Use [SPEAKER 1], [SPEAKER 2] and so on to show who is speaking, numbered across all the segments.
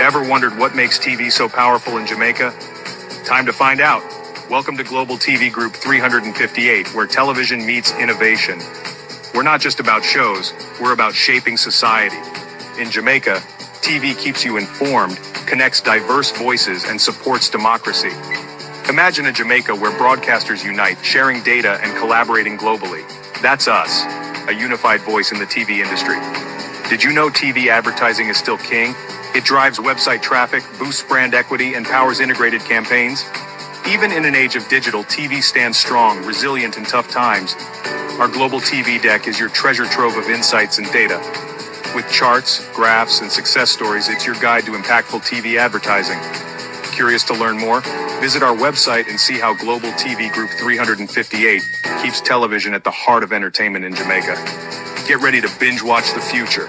[SPEAKER 1] Ever wondered what makes TV so powerful in Jamaica? Time to find out. Welcome to Global TV Group 358, where television meets innovation. We're not just about shows, we're about shaping society. In Jamaica, TV keeps you informed, connects diverse voices, and supports democracy. Imagine a Jamaica where broadcasters unite, sharing data and collaborating globally. That's us, a unified voice in the TV industry. Did you know TV advertising is still king? It drives website traffic, boosts brand equity, and powers integrated campaigns. Even in an age of digital, TV stands strong, resilient in tough times. Our global TV deck is your treasure trove of insights and data. With charts, graphs, and success stories, it's your guide to impactful TV advertising. Curious to learn more? Visit our website and see how Global TV Group 358 keeps television at the heart of entertainment in Jamaica. Get ready to binge watch the future.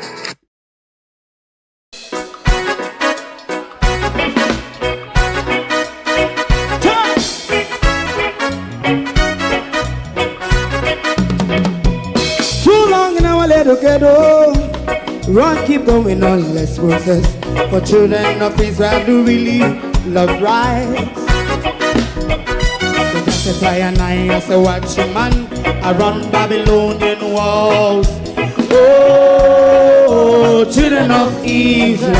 [SPEAKER 2] Run, keep going on, let's process. For children of Israel who really love rights. So just as I as a watching man around Babylonian walls. Oh, children of Israel.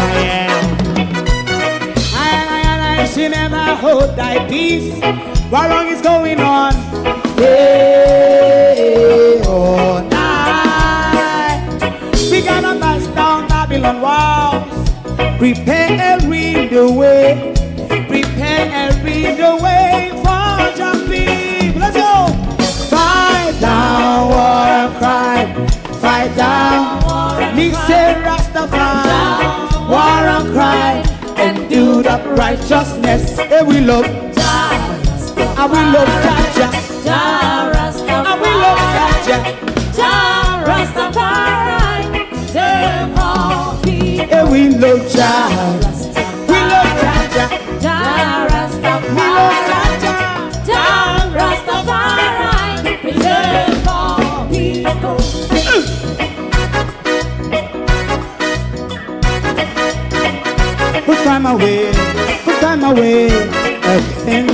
[SPEAKER 2] I should never hold thy peace. What wrong is going on? Hey, oh, we gotta bust down Babylon walls. Prepare and read the way. Prepare and read the way for jumping. Let's go. Fight down war crime. Fight down war. Listen Rastafari. War and crime. And do that righteousness. And we love Jah. And we love Jah. And we love Jah. Jah Rastafari. And we love Jah. We love Jah. Jah Rastafari. We love Jah. Jah Rastafari. Preserve our people. Put time away. Put time away again.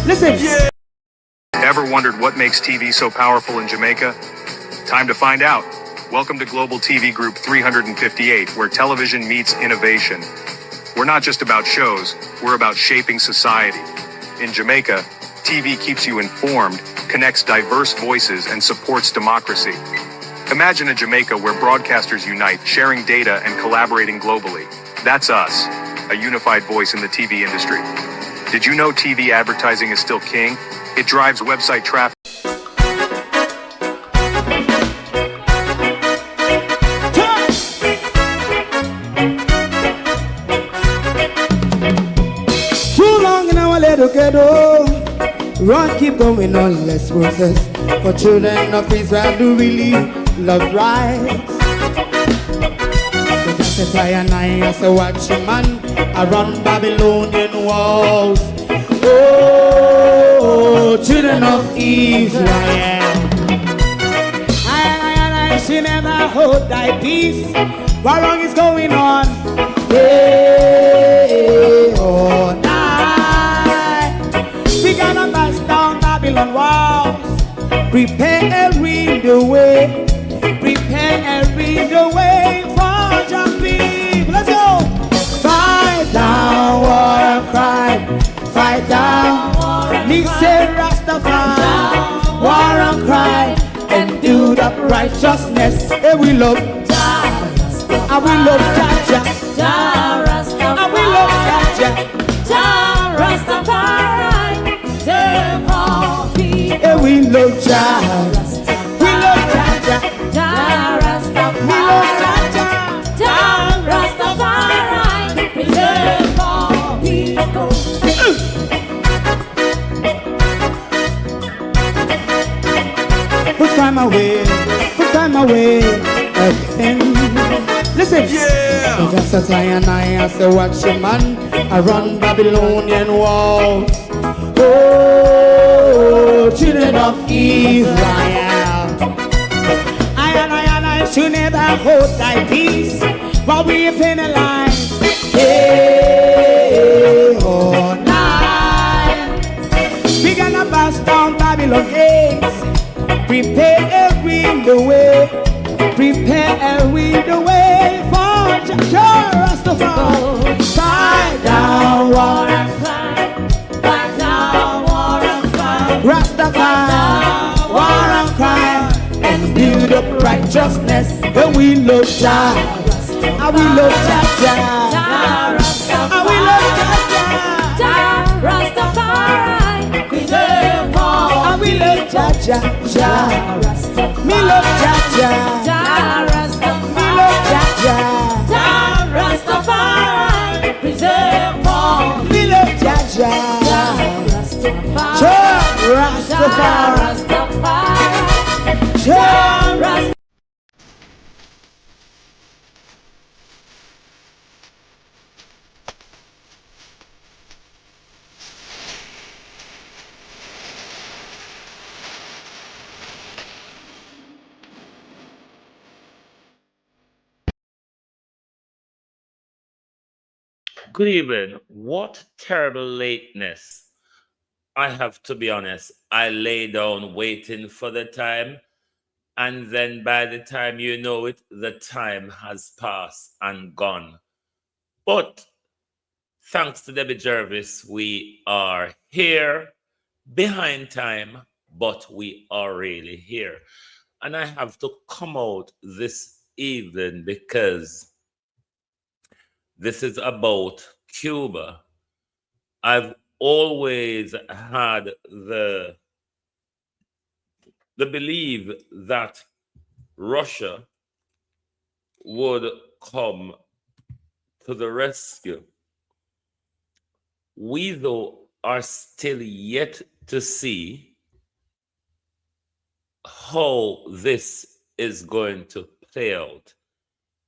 [SPEAKER 2] Listen.
[SPEAKER 1] Yeah. Ever wondered what makes TV so powerful in Jamaica? Time to find out. Welcome to Global TV Group 358, where television meets innovation. We're not just about shows, we're about shaping society. In Jamaica, TV keeps you informed, connects diverse voices, and supports democracy. Imagine a Jamaica where broadcasters unite, sharing data and collaborating globally. That's us, a unified voice in the TV industry. Did you know TV advertising is still king? It drives website traffic.
[SPEAKER 2] Run, keep going on, let's process. For children of Israel who really love rights. So just as I as a watching man around Babylonian walls. Oh, children of Israel. I should never hold thy peace. What wrong is going on? Hey, oh, we gotta bust down Babylon walls. Prepare and read the way. Prepare and read the way for jumping. Let's go. Fight down war crime. Fight down war. Listen Rastafari. War and crime. And do that righteousness. And we love Jah. And we love Jah. Jah Rastafari. And we love Jah. Jah Rastafari. And we love Jah. We love Jah. Jah Rastafari. We love Jah. Jah Rastafari. Preserve our people. Put time away. Put time away again. Listen.
[SPEAKER 1] Yeah.
[SPEAKER 2] So just as I as a watching man around Babylonian walls. Oh, children of Israel. I should never hold thy peace while we penalize. day or night. We gonna bust down Babylon gates. Prepare the way. Prepare the way for Jah Rastafari. Fight down war and fight. Fight down war and fight. Rastafari, war and crime, and build up righteousness. And we love Jah. And we love Jah. And we love Jah. Rastafari, preserve all. And we love Jah. Me love Jah. Me love Jah. Rastafari, preserve all. Me love Jah. Rastafari.
[SPEAKER 3] Good evening. What terrible lateness. I have to be honest, I lay down waiting for the time, and then by the time you know it, the time has passed and gone. But thanks to Debbie Jervis, we are here behind time, but we are really here. And I have to come out this evening because this is about Cuba. I've always had the belief that Russia would come to the rescue. We, though, are still yet to see how this is going to play out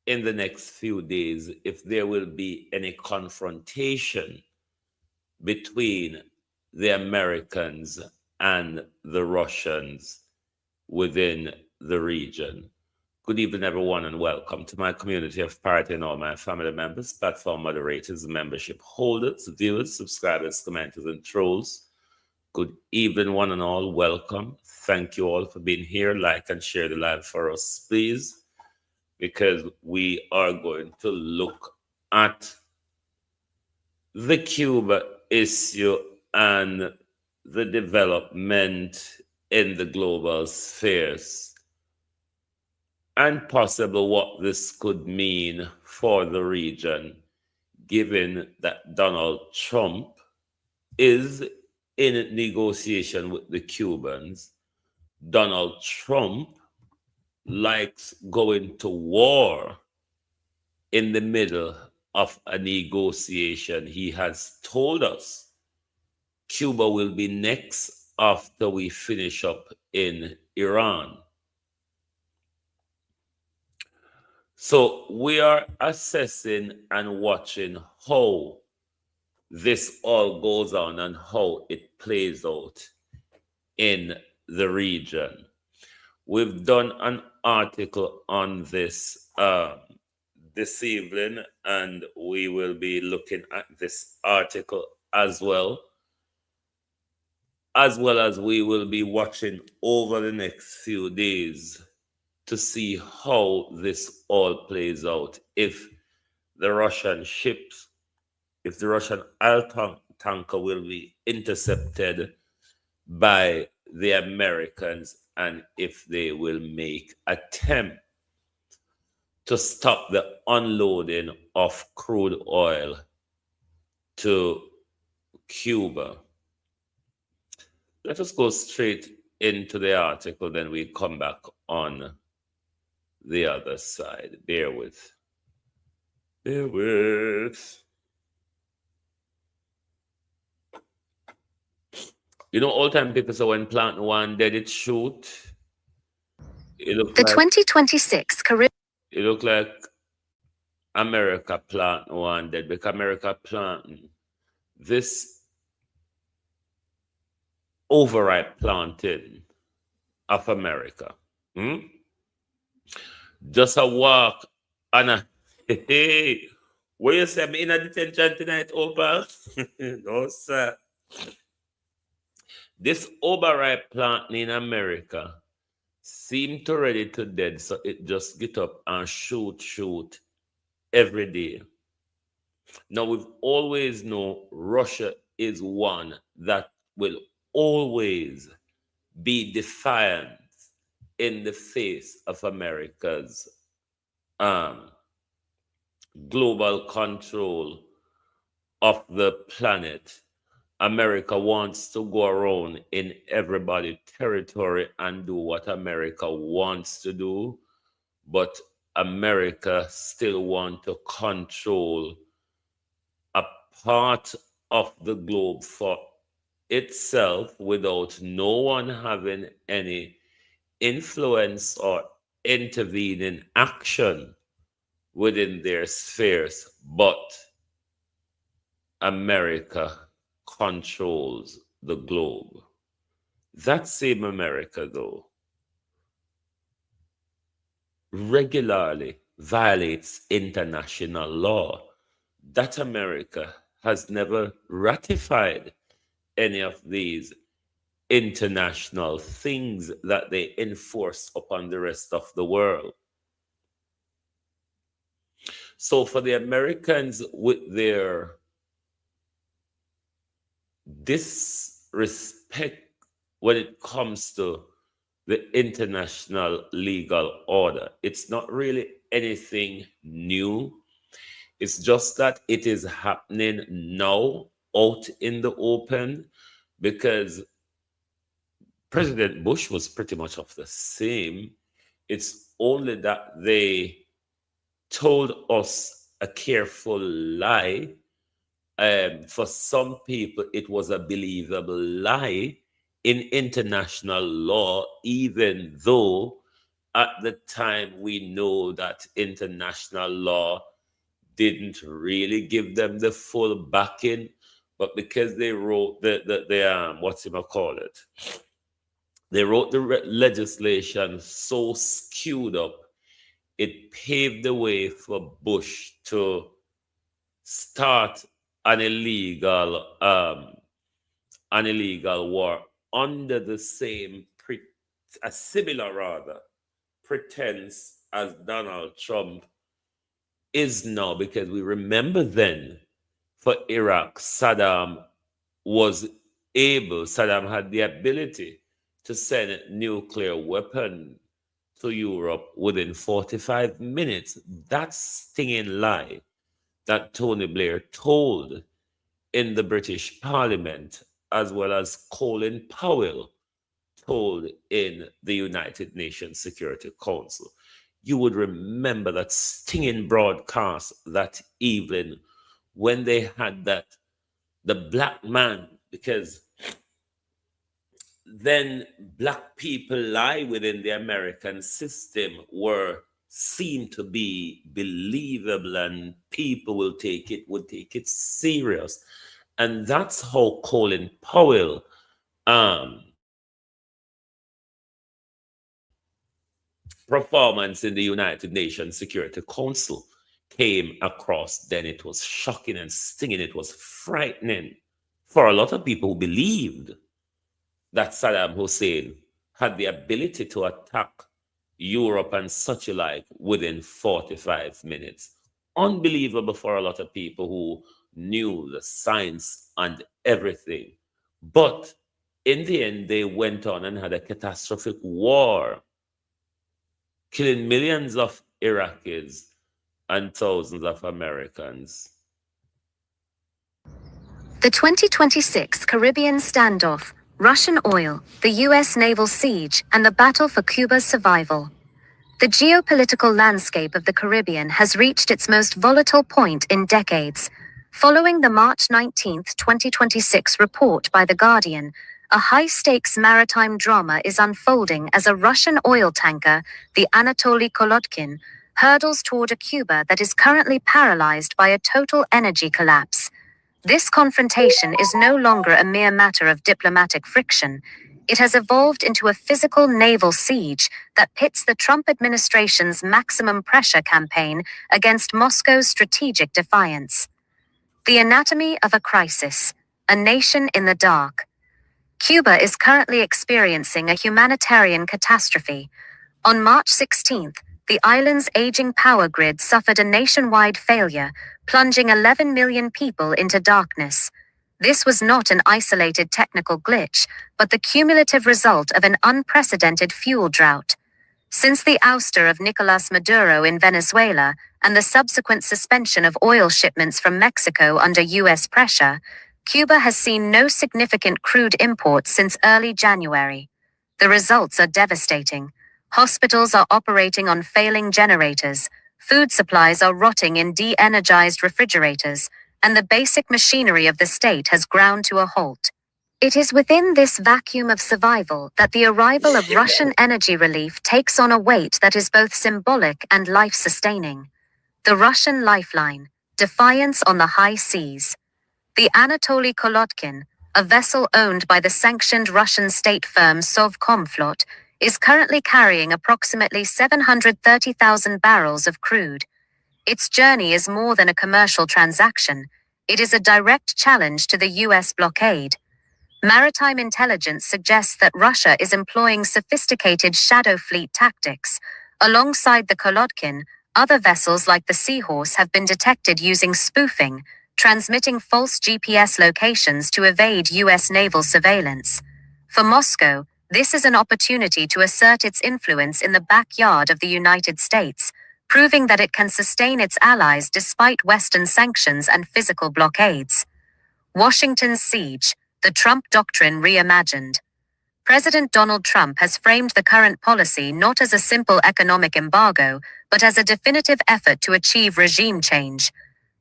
[SPEAKER 3] in the next few days, if there will be any confrontation between the Americans and the Russians within the region. Good evening, everyone, and welcome to my community of parity and all my family members, platform moderators, membership holders, viewers, subscribers, commenters, and trolls. Good evening, one and all. Welcome. Thank you all for being here. Like and share the live for us, please, because we are going to look at the Cuba issue and the development in the global spheres, and possibly what this could mean for the region, given that Donald Trump is in negotiation with the Cubans. Donald Trump likes going to war in the middle of a negotiation. He has told us Cuba will be next after we finish up in Iran. So we are assessing and watching how this all goes on and how it plays out in the region. We've done an article on this this evening, and we will be looking at this article as well as we will be watching over the next few days to see how this all plays out. If the Russian ships, if the Russian oil tanker will be intercepted by the Americans, and if they will make attempt to stop the unloading of crude oil to Cuba. Let us go straight into the article, then we come back on the other side. Bear with. You know, all time people say when plant one dead it shoot. It look
[SPEAKER 4] The
[SPEAKER 3] like,
[SPEAKER 4] 2026 Caribbean.
[SPEAKER 3] it look like America plant one dead, because America planting this overripe planting of America. Just a walk and a Will you say me in a detention tonight, Opal? No, sir. This overripe plant in America seemed to ready to dead, so it just get up and shoot every day. Now we've always known Russia is one that will always be defiant in the face of America's global control of the planet. America wants to go around in everybody's territory and do what America wants to do, but America still wants to control a part of the globe for itself without no one having any influence or intervening action within their spheres. But America controls the globe. That same America, though, regularly violates international law. That America has never ratified any of these international things that they enforce upon the rest of the world. So for the Americans with their disrespect when it comes to the international legal order, it's not really anything new. It's just that it is happening now out in the open because President Bush was pretty much of the same. It's only that they told us a careful lie. For some people, it was a believable lie in international law, even though at the time we know that international law didn't really give them the full backing, but because they wrote the they wrote the legislation so skewed up, it paved the way for Bush to start an illegal war under the same a similar rather pretense as Donald Trump is now, because we remember then for Iraq, Saddam had the ability to send nuclear weapon to Europe within 45 minutes. That stinging lie that Tony Blair told in the British Parliament, as well as Colin Powell told in the United Nations Security Council. You would remember that stinging broadcast that evening when they had the black man, because then black people lie within the American system seem to be believable, and people would take it serious. And that's how Colin Powell performance in the United Nations Security Council came across. Then it was shocking and stinging. It was frightening for a lot of people who believed that Saddam Hussein had the ability to attack Europe and such alike within 45 minutes. Unbelievable for a lot of people who knew the science and everything. But in the end, they went on and had a catastrophic war, killing millions of Iraqis and thousands of Americans.
[SPEAKER 4] The 2026 Caribbean Standoff, Russian oil, the U.S. naval siege, and the battle for Cuba's survival. The geopolitical landscape of the Caribbean has reached its most volatile point in decades. Following the March 19, 2026 report by The Guardian, a high-stakes maritime drama is unfolding as a Russian oil tanker, the Anatoly Kolodkin, hurdles toward a Cuba that is currently paralyzed by a total energy collapse. This confrontation is no longer a mere matter of diplomatic friction. it has evolved into a physical naval siege that pits the Trump administration's maximum pressure campaign against Moscow's strategic defiance. The anatomy of a crisis, a nation in the dark. Cuba is currently experiencing a humanitarian catastrophe. On March 16th, the island's aging power grid suffered a nationwide failure, plunging 11 million people into darkness. This was not an isolated technical glitch, but the cumulative result of an unprecedented fuel drought. Since the ouster of Nicolás Maduro in Venezuela and the subsequent suspension of oil shipments from Mexico under U.S. pressure, Cuba has seen no significant crude imports since early January. The results are devastating. Hospitals are operating on failing generators, food supplies are rotting in de-energized refrigerators, and the basic machinery of the state has ground to a halt. It is within this vacuum of survival that the arrival of Russian energy relief takes on a weight that is both symbolic and life-sustaining. The Russian lifeline, defiance on the high seas. The Anatoly Kolodkin, a vessel owned by the sanctioned Russian state firm Sovcomflot, is currently carrying approximately 730,000 barrels of crude. Its journey is more than a commercial transaction. It is a direct challenge to the U.S. blockade. Maritime intelligence suggests that Russia is employing sophisticated shadow fleet tactics. Alongside the Kolodkin, other vessels like the Seahorse have been detected using spoofing, transmitting false GPS locations to evade U.S. naval surveillance. For Moscow, this is an opportunity to assert its influence in the backyard of the United States, proving that it can sustain its allies despite Western sanctions and physical blockades. Washington's siege, the Trump Doctrine reimagined. President Donald Trump has framed the current policy not as a simple economic embargo, but as a definitive effort to achieve regime change.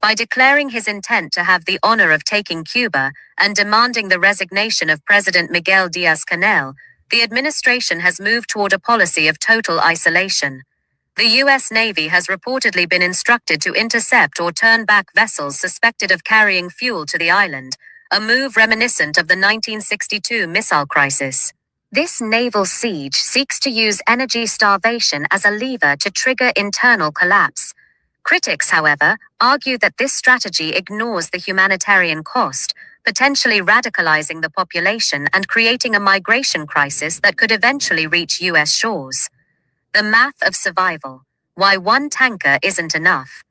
[SPEAKER 4] By declaring his intent to have the honor of taking Cuba and demanding the resignation of President Miguel Díaz-Canel, the administration has moved toward a policy of total isolation. The U.S. Navy has reportedly been instructed to intercept or turn back vessels suspected of carrying fuel to the island, a move reminiscent of the 1962 missile crisis. This naval siege seeks to use energy starvation as a lever to trigger internal collapse. Critics, however, argue that this strategy ignores the humanitarian cost, potentially radicalizing the population and creating a migration crisis that could eventually reach U.S. shores. The math of survival. Why one tanker isn't enough.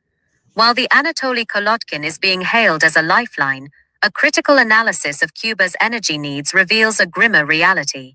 [SPEAKER 4] While the Anatoly Kolodkin is being hailed as a lifeline, a critical analysis of Cuba's energy needs reveals a grimmer reality.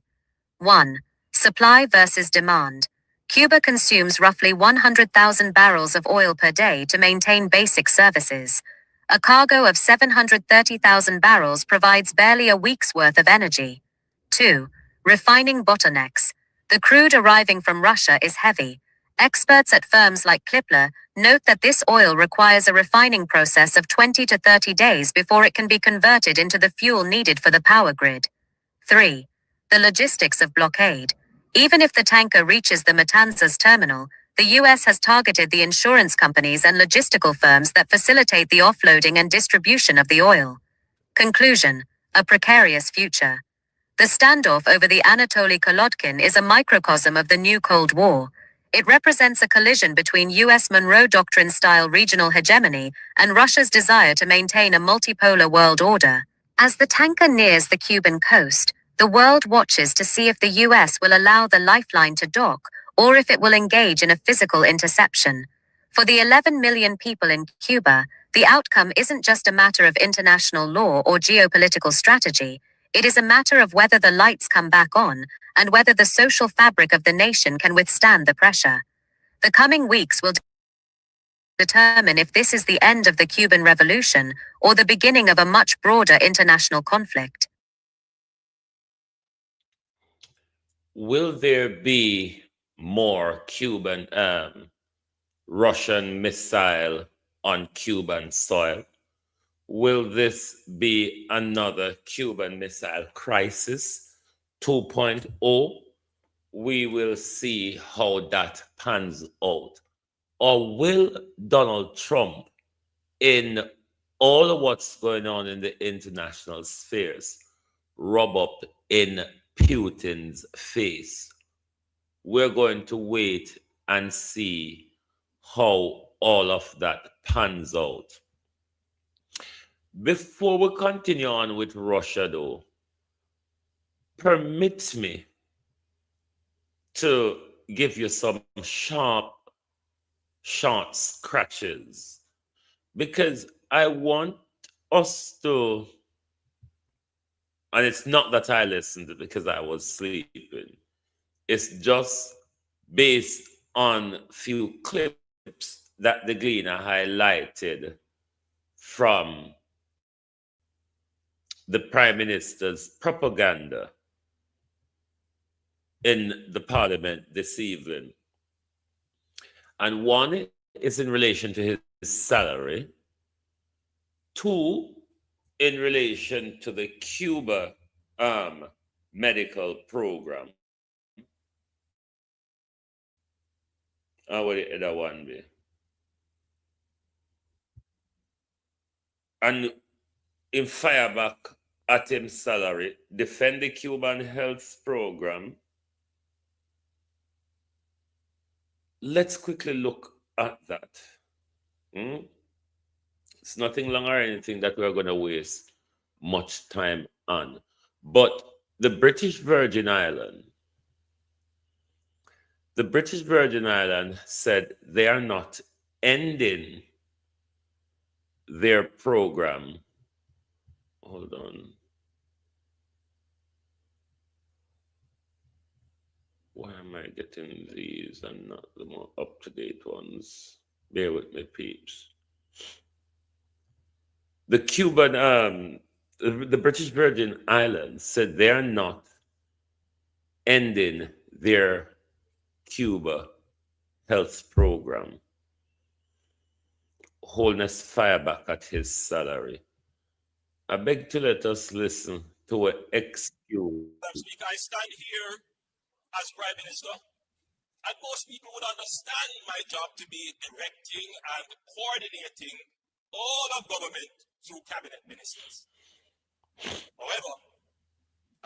[SPEAKER 4] 1. Supply versus demand. Cuba consumes roughly 100,000 barrels of oil per day to maintain basic services. A cargo of 730,000 barrels provides barely a week's worth of energy. 2. Refining bottlenecks. The crude arriving from Russia is heavy. Experts at firms like Kpler note that this oil requires a refining process of 20 to 30 days before it can be converted into the fuel needed for the power grid. 3. The logistics of blockade. Even if the tanker reaches the Matanzas terminal, the U.S. has targeted the insurance companies and logistical firms that facilitate the offloading and distribution of the oil. Conclusion: a precarious future. The standoff over the Anatoly Kolodkin is a microcosm of the new Cold War. It represents a collision between U.S. Monroe Doctrine-style regional hegemony and Russia's desire to maintain a multipolar world order. As the tanker nears the Cuban coast, the world watches to see if the U.S. will allow the lifeline to dock, or if it will engage in a physical interception. For the 11 million people in Cuba, the outcome isn't just a matter of international law or geopolitical strategy. It is a matter of whether the lights come back on, and whether the social fabric of the nation can withstand the pressure. The coming weeks will determine if this is the end of the Cuban Revolution, or the beginning of a much broader international conflict.
[SPEAKER 3] Will there be more Russian missile on Cuban soil? Will this be another Cuban Missile Crisis 2.0? We will see how that pans out. Or will Donald Trump, in all of what's going on in the international spheres, rub up in Putin's face. We're going to wait and see how all of that pans out. Before we continue on with Russia, though, permit me to give you some short scratches, because I want us to, and it's not that I listened because I was sleeping, it's just based on few clips that the Gleaner highlighted from the Prime Minister's propaganda in the Parliament this evening. And one is in relation to his salary. Two, in relation to the Cuba medical program. What would the other one be? And in fire back at him salary, defend the Cuban health program. Let's quickly look at that. It's nothing long or anything that we're going to waste much time on. But the British Virgin Islands said they are not ending their program. Hold on. Why am I getting these and not the more up-to-date ones? Bear with me, peeps. The British Virgin Islands said they are not ending their Cuba health program. Holness fire back at his salary. I beg to let us listen to an excuse.
[SPEAKER 5] I stand here as Prime Minister, and most people would understand my job to be directing and coordinating all of government through cabinet ministers. However,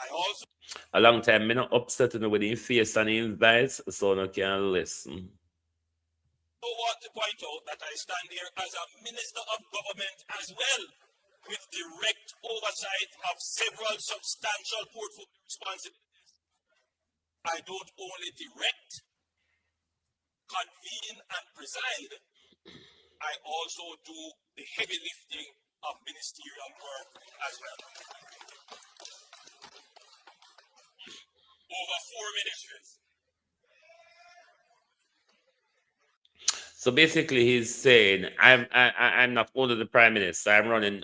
[SPEAKER 5] I also
[SPEAKER 3] a long time me not upset with the face and invites, so no can listen.
[SPEAKER 5] I want to point out that I stand here as a Minister of Government as well, with direct oversight of several substantial portfolio responsibilities. I don't only direct, convene, and preside, I also do the heavy lifting of ministerial work as well. Over 4 ministries.
[SPEAKER 3] So basically, he's saying, I'm not only the Prime Minister. I'm running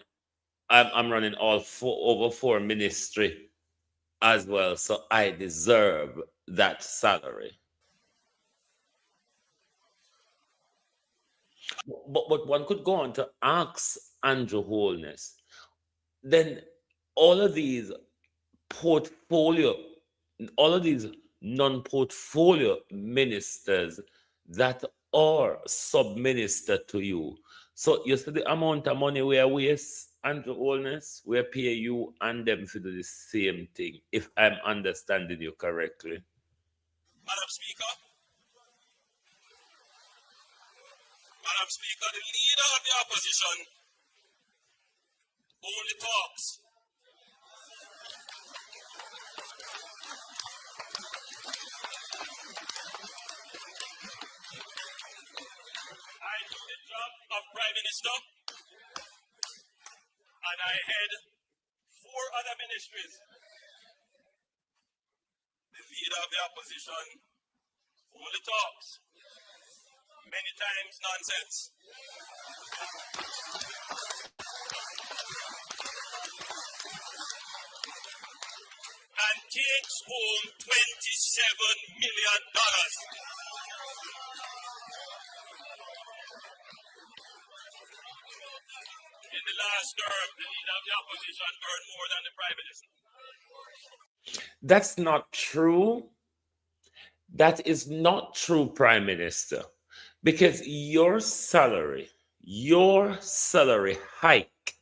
[SPEAKER 3] all over 4 ministry as well. So I deserve that salary. But one could go on to ask Andrew Holness. Then all of these non-portfolio ministers that are sub-minister to you. So you see the amount of money we waste, Andrew Holness, we pay you and them to do the same thing, if I'm understanding you correctly.
[SPEAKER 5] Madam Speaker, the leader of the opposition only talks. I do the job of Prime Minister, and I head 4 other ministries. The leader of the opposition only talks. Many times nonsense. And takes home $27 million. In the last term, the leader of the opposition earned more than the Prime Minister.
[SPEAKER 3] That's not true. That is not true, Prime Minister, because your salary hike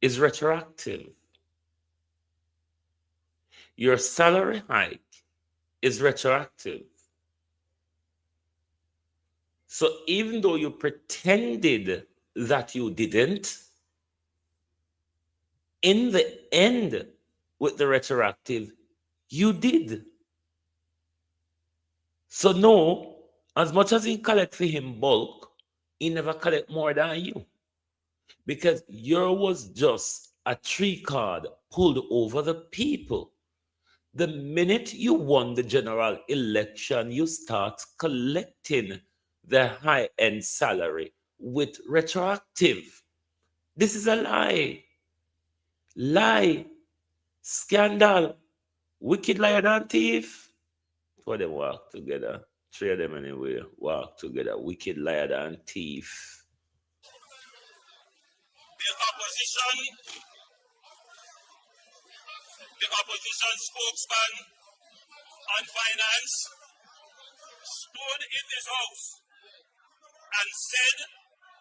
[SPEAKER 3] is retroactive. Your salary hike is retroactive. So even though you pretended that you didn't, in the end, with the retroactive, you did. So no, as much as he collect for him bulk, he never collect more than you. Because yours was just a tree card pulled over the people. The minute you won the general election, you start collecting the high-end salary with retroactive. This is a lie. Lie. Scandal. Wicked liar and thief. Two of them walk together. Three of them anyway walk together. Wicked liar and thief.
[SPEAKER 5] The opposition spokesman on finance stood in this house and said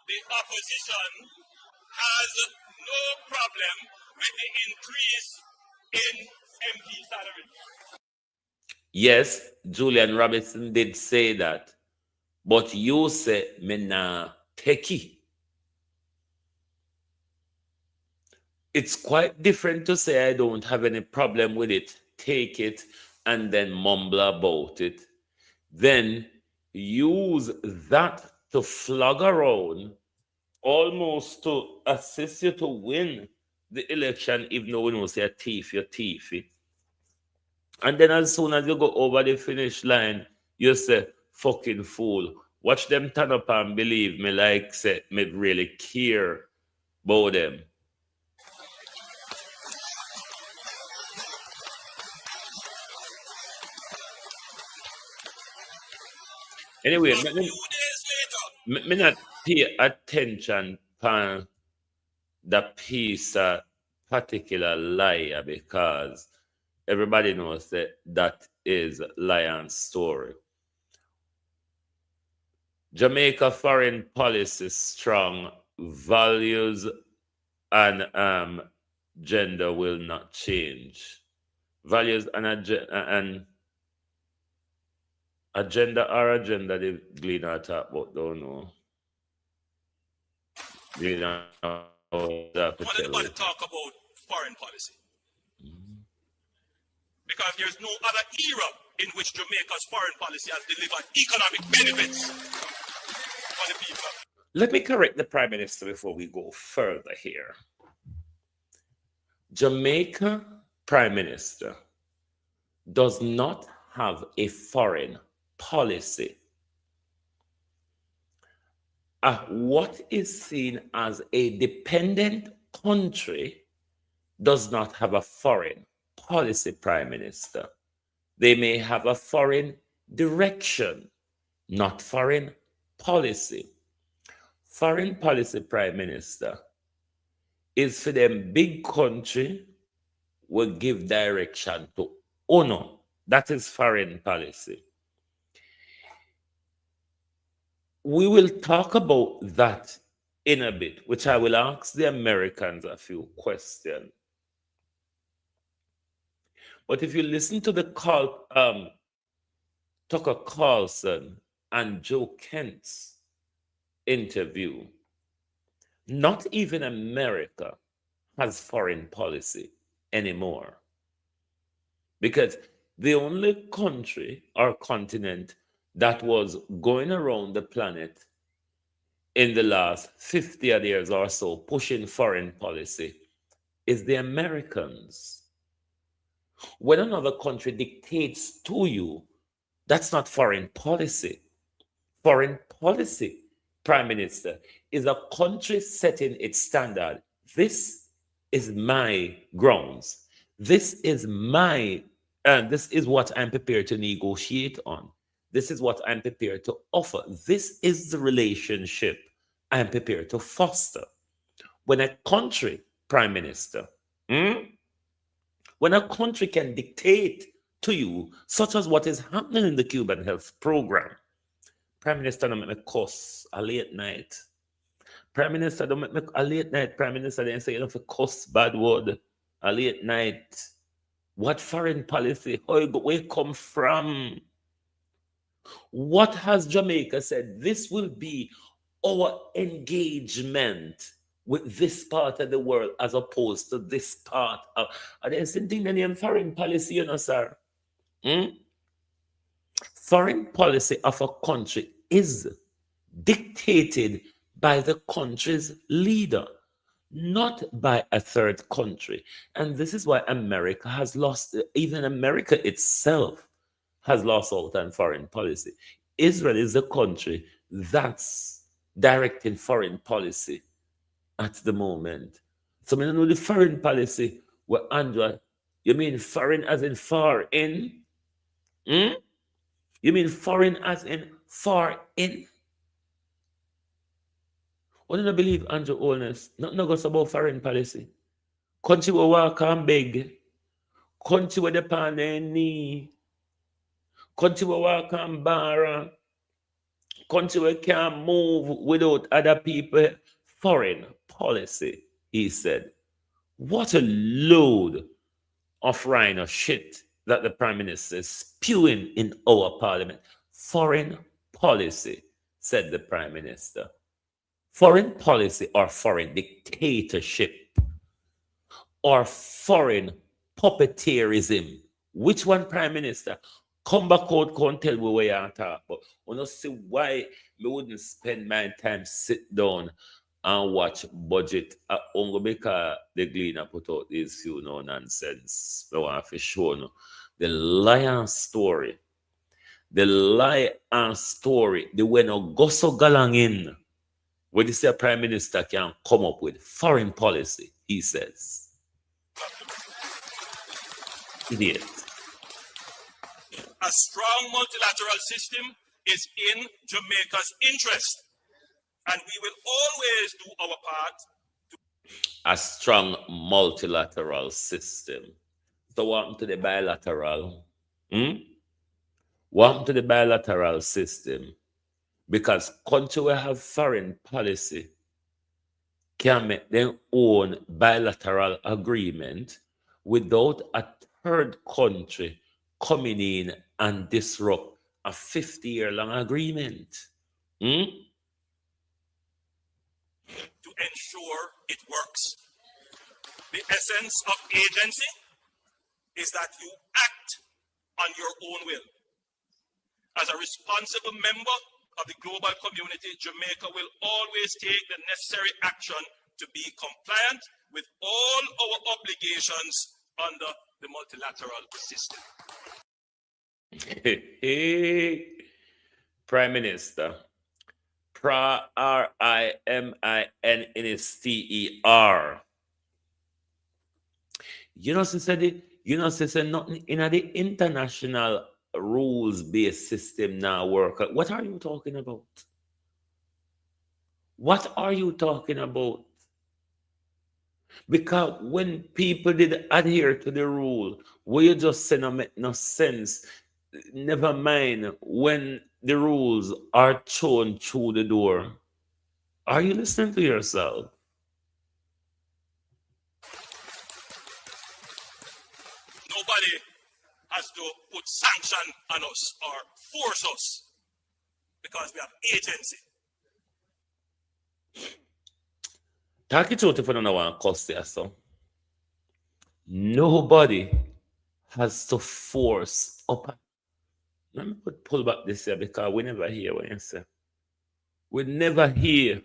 [SPEAKER 5] the opposition has no problem with the increase in MP salary.
[SPEAKER 3] Yes, Julian Robinson did say that, but you say me nah take it. It's quite different to say I don't have any problem with it, take it, and then mumble about it. Then use that to flog around, almost to assist you to win the election, even though we don't say a thief, you're thiefy. And then as soon as you go over the finish line, you say, fucking fool. Watch them turn up and believe me, like say, me really care about them. Anyway, me not pay attention to the piece of particular liar because everybody knows that that is lion's story. Jamaica foreign policy strong, values and gender will not change. Values and agenda or agenda, the Gleaner talk about, don't know. Gleaner,
[SPEAKER 5] What anybody talk about foreign policy? Because there's no other era in which Jamaica's foreign policy has delivered economic benefits for the people.
[SPEAKER 3] Let me correct the Prime Minister before we go further here. Jamaica Prime Minister does not have a foreign policy. What is seen as a dependent country does not have a foreign policy, Prime Minister. They may have a foreign direction, not foreign policy. Foreign policy, Prime Minister, is for them big country will give direction to honor. That is foreign policy. We will talk about that in a bit, which I will ask the Americans a few questions. But if you listen to the Tucker Carlson and Joe Kent's interview, not even America has foreign policy anymore. Because the only country or continent that was going around the planet in the last 50 years or so pushing foreign policy is the Americans. When another country dictates to you, that's not foreign policy. Foreign policy, Prime Minister, is a country setting its standard. This is my grounds. This is this is what I'm prepared to negotiate on. This is what I'm prepared to offer. This is the relationship I'm prepared to foster. When a country, Prime Minister, when a country can dictate to you, such as what is happening in the Cuban health program, Prime Minister, don't make me cuss a late night. Prime Minister, don't make me a late night. Prime Minister, they say you don't have to cuss bad word a late night. What foreign policy? Where it come from? What has Jamaica said? This will be our engagement with this part of the world as opposed to this part of. There's something in foreign policy, sir. Hmm? Foreign policy of a country is dictated by the country's leader, not by a third country. And this is why America has lost, even America itself has lost out on foreign policy. Israel is the country that's directing foreign policy at the moment. So I don't know the foreign policy where Andrew, you mean foreign as in far in? Hmm? You mean foreign as in far in? What do you believe, Andrew Holness? Nothing goes about foreign policy. Country will walk and beg. Country will depend their knee. Country will walk and borrow. Country will can't move without other people. Foreign policy, he said. What a load of rhino shit that the Prime Minister is spewing in our parliament. Foreign policy, said the Prime Minister. Foreign policy or foreign dictatorship or foreign puppeteerism. Which one, Prime Minister? Come back out, come tell me where you are talking about. I don't see why me wouldn't spend my time sit down and watch budget only because the Gleaner put out these few no nonsense. I want to show you the lion story. The lion story, the way no go so galang in. What this Prime Minister can come up with foreign policy, he says. Idiot.
[SPEAKER 5] A strong multilateral system is in Jamaica's interest, and we will always do our part.
[SPEAKER 3] A strong multilateral system. So what happened to the bilateral? What happened to the bilateral system? Because countries will have foreign policy can make their own bilateral agreement without a third country coming in and disrupt a 50-year-long agreement.
[SPEAKER 5] To ensure it works. The essence of agency is that you act on your own will. As a responsible member of the global community, Jamaica will always take the necessary action to be compliant with all our obligations under the multilateral system.
[SPEAKER 3] Prime Minister, RIMINSTER. You know, since nothing in the international rules-based system now work. What are you talking about? What are you talking about? Because when people did adhere to the rule, what you just said don't make no sense. Never mind when the rules are thrown through the door. Are you listening to yourself?
[SPEAKER 5] Nobody has to put sanction on us or force us because we have agency.
[SPEAKER 3] Talk it out if you don't want to cuss there, so. Nobody has to force up. Let me pull back this here because we never hear what you say. We never hear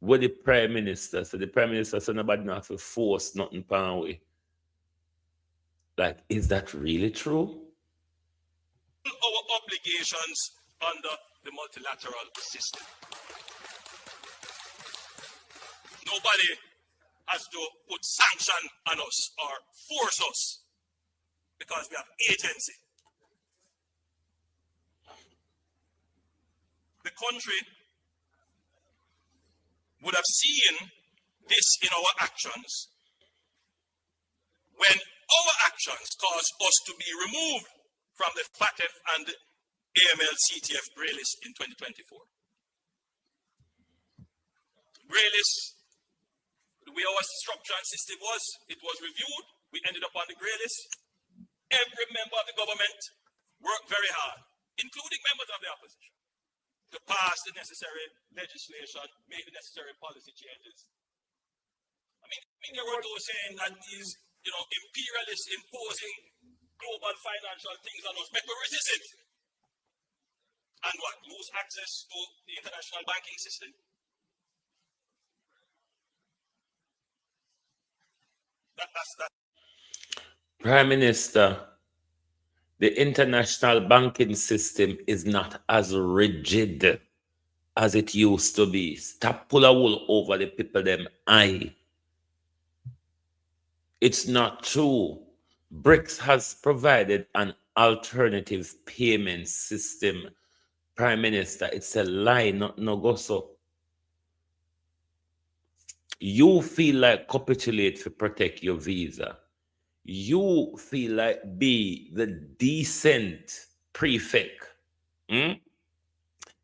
[SPEAKER 3] what the Prime Minister said. The Prime Minister said nobody not to force nothing upon we. Like, is that really true?
[SPEAKER 5] Our obligations under the multilateral system. Nobody has to put sanction on us or force us because we have agency. The country would have seen this in our actions when our actions caused us to be removed from the FATF and the AML-CTF grey list in 2024. Grey list, the way our structure and system was, it was reviewed, we ended up on the grey list. every member of the government worked very hard, including members of the opposition, to pass the necessary legislation, make the necessary policy changes. I mean, there were those saying that these, imperialists imposing global financial things on us, make we resist it. And what? Lose access to the international banking system. That's that.
[SPEAKER 3] Prime Minister, the international banking system is not as rigid as it used to be. Stop pull a wool over the people them eye. It's not true. BRICS has provided an alternative payment system. Prime Minister, it's a lie, not no go so. You feel like capitulate to protect your visa. You feel like be the decent prefect.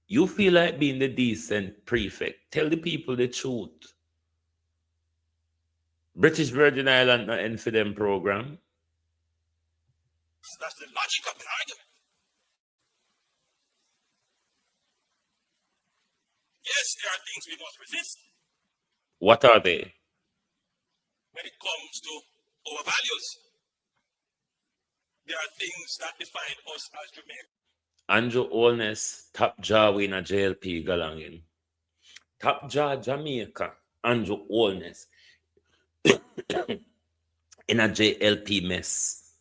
[SPEAKER 3] You feel like being the decent prefect. Tell the people the truth. British Virgin Island not end for them program.
[SPEAKER 5] That's the logic of the argument. Yes, there are things we must resist.
[SPEAKER 3] What are they?
[SPEAKER 5] When it comes to our values, there are things that define us as Jamaicans.
[SPEAKER 3] Andrew Holness, top jaw in a JLP galangin. Top jaw Jamaica, Andrew Holness in a JLP mess.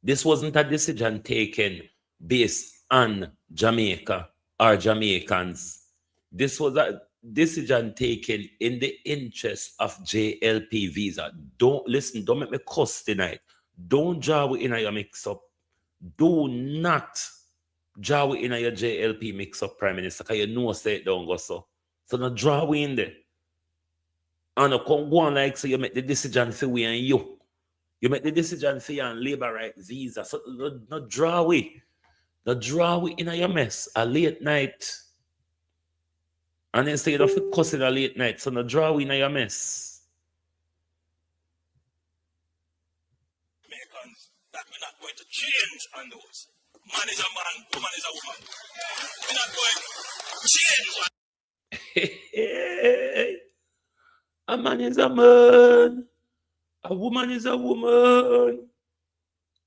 [SPEAKER 3] This wasn't a decision taken based on Jamaica or Jamaicans. This was a decision taken in the interest of JLP visa. Don't make me cuss tonight. Don't draw in your mix up. Do not draw in your JLP mix up, Prime Minister, because you know say it don't go so. So no draw in there. And no come go on like so you make the decision for we and you. You make the decision for you and labor right visa. So no draw away. No draw away in your mess. A late night. And instead of cussing a late night, so no draw in your mess.
[SPEAKER 5] Americans, that we're not going to change on those. Man is a man, woman is a woman. We're not going to change.
[SPEAKER 3] A man is a man. A woman is a woman.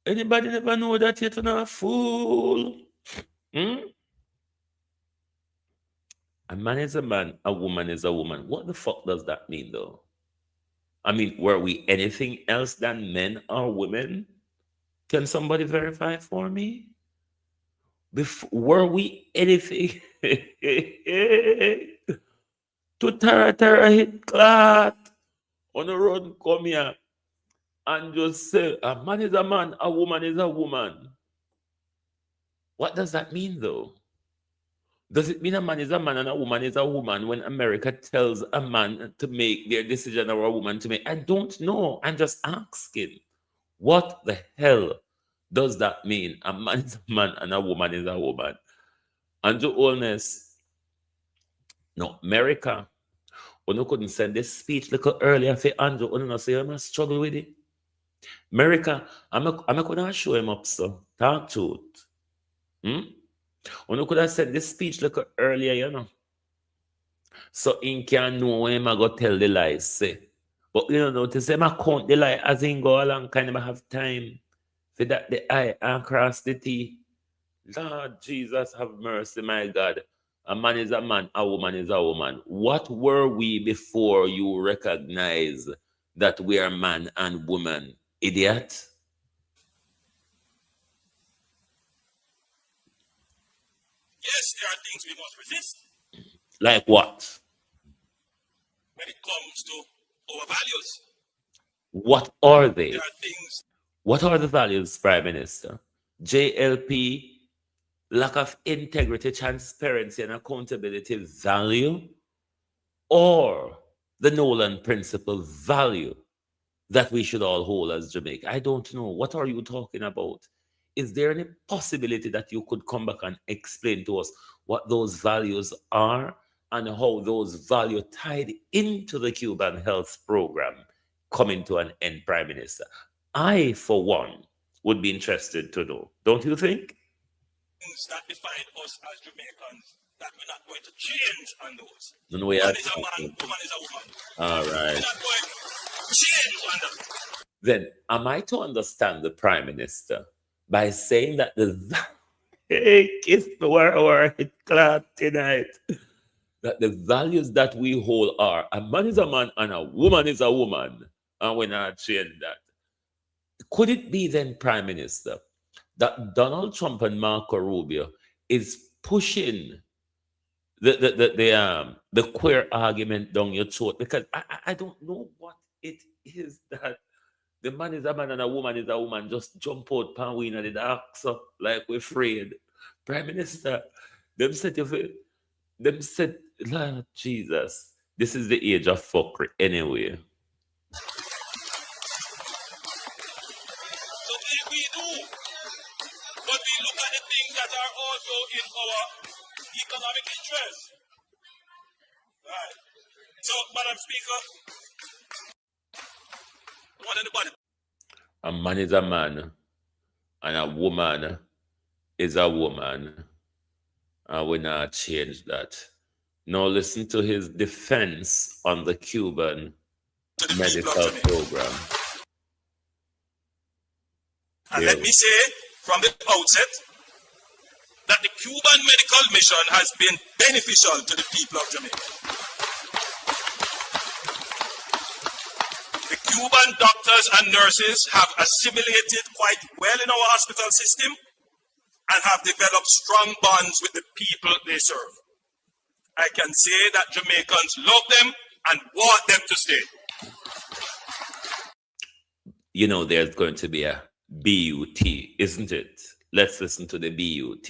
[SPEAKER 3] Anybody never know that yet? Not a fool. A man is a man, a woman is a woman. What the fuck does that mean, though? I mean, were we anything else than men or women? Can somebody verify for me? Were we anything? To Tara hit clot on the road, come here and just say, a man is a man, a woman is a woman. What does that mean, though? Does it mean a man is a man and a woman is a woman when America tells a man to make their decision or a woman to make? I don't know. I'm just asking. What the hell does that mean? A man is a man and a woman is a woman. Andrew Holness, no, America, when you couldn't send this speech little earlier for Andrew, you know, say you must struggle with it. America, I'm gonna show him up, so talk to it. When you could have said this speech little earlier, you know. So he can know when I go tell the lies, say. But you know, to say I count the lie as he go along, kind of have time for that the I and cross the T. Lord Jesus, have mercy, my God. A man is a man, a woman is a woman. What were we before you recognize that we are man and woman? Idiot.
[SPEAKER 5] Yes, there are things we must resist.
[SPEAKER 3] Like what?
[SPEAKER 5] When it comes to our values.
[SPEAKER 3] What are they?
[SPEAKER 5] There are things.
[SPEAKER 3] What are the values, Prime Minister? JLP, lack of integrity, transparency, and accountability value, or the Nolan principle value that we should all hold as Jamaica? I don't know. What are you talking about? Is there any possibility that you could come back and explain to us what those values are and how those values tied into the Cuban health program coming to an end, Prime Minister? I, for one, would be interested to know. Don't you think?
[SPEAKER 5] Things that define us as Jamaicans that we're not going to change on those.
[SPEAKER 3] No, we
[SPEAKER 5] Man
[SPEAKER 3] are
[SPEAKER 5] is a man, woman is a woman.
[SPEAKER 3] all
[SPEAKER 5] We're
[SPEAKER 3] right.
[SPEAKER 5] not going to change on that.
[SPEAKER 3] Then am I to understand the Prime Minister by saying that hey, kiss the war hit cloud tonight, that the values that we hold are a man is a man and a woman is a woman, and we're not change that? Could it be then, Prime Minister, that Donald Trump and Marco Rubio is pushing the queer argument down your throat? Because I don't know what it is that the man is a man and a woman is a woman just jump out pan we in the dark so like we're afraid. Prime Minister, them said Lord Jesus, this is the age of fuckery anyway.
[SPEAKER 5] So we do. But we look at the things that are also in our economic interest. Right. So, Madam Speaker, I want anybody.
[SPEAKER 3] A man is a man and a woman is a woman. And we not change that. Now listen to his defense on the Cuban medical program.
[SPEAKER 5] And let me say from the outset that the Cuban medical mission has been beneficial to the people of Jamaica. The Cuban doctors and nurses have assimilated quite well in our hospital system and have developed strong bonds with the people they serve. I can say that Jamaicans love them and want them to stay.
[SPEAKER 3] You know, there's going to be a BUT, isn't it? Let's listen to the BUT.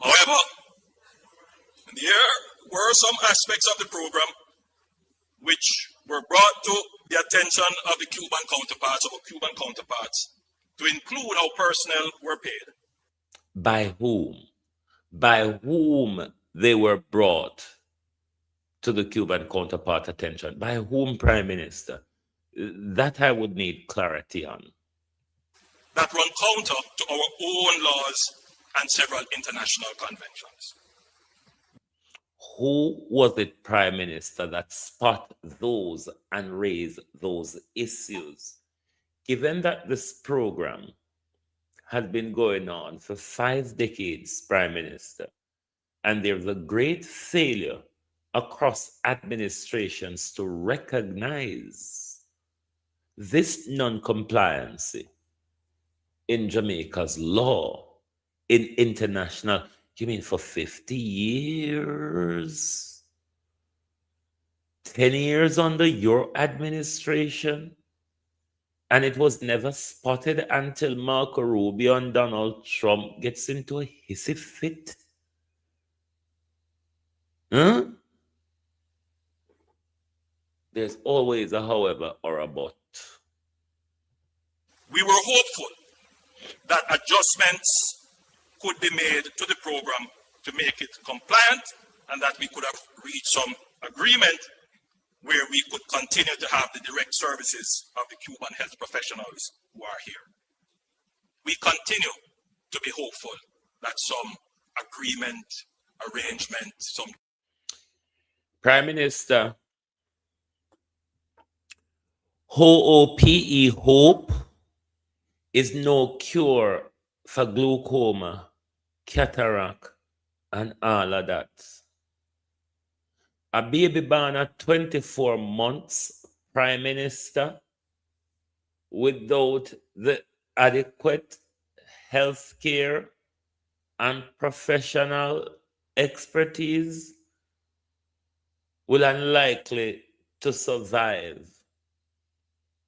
[SPEAKER 5] However, there were some aspects of the program which were brought to the attention of the Cuban counterparts, to include how personnel were paid.
[SPEAKER 3] By whom? By whom they were brought to the Cuban counterpart attention? By whom, Prime Minister? That I would need clarity on.
[SPEAKER 5] That run counter to our own laws and several international conventions.
[SPEAKER 3] Who was it, Prime Minister, that spot those and raise those issues? Given that this program has been going on for 5 decades, Prime Minister, and there's a great failure across administrations to recognize this non-compliance in Jamaica's law, in international, you mean for 50 years? 10 years under your administration? And it was never spotted until Marco Rubio and Donald Trump gets into a hissy fit? Huh? There's always a however or a but.
[SPEAKER 5] We were hopeful that adjustments could be made to the program to make it compliant and that we could have reached some agreement where we could continue to have the direct services of the Cuban health professionals who are here. We continue to be hopeful that some agreement, arrangement, some...
[SPEAKER 3] Prime Minister, HOPE, hope, is no cure for glaucoma, cataract, and all of that. A baby born at 24 months, Prime Minister, without the adequate health care and professional expertise, will unlikely to survive.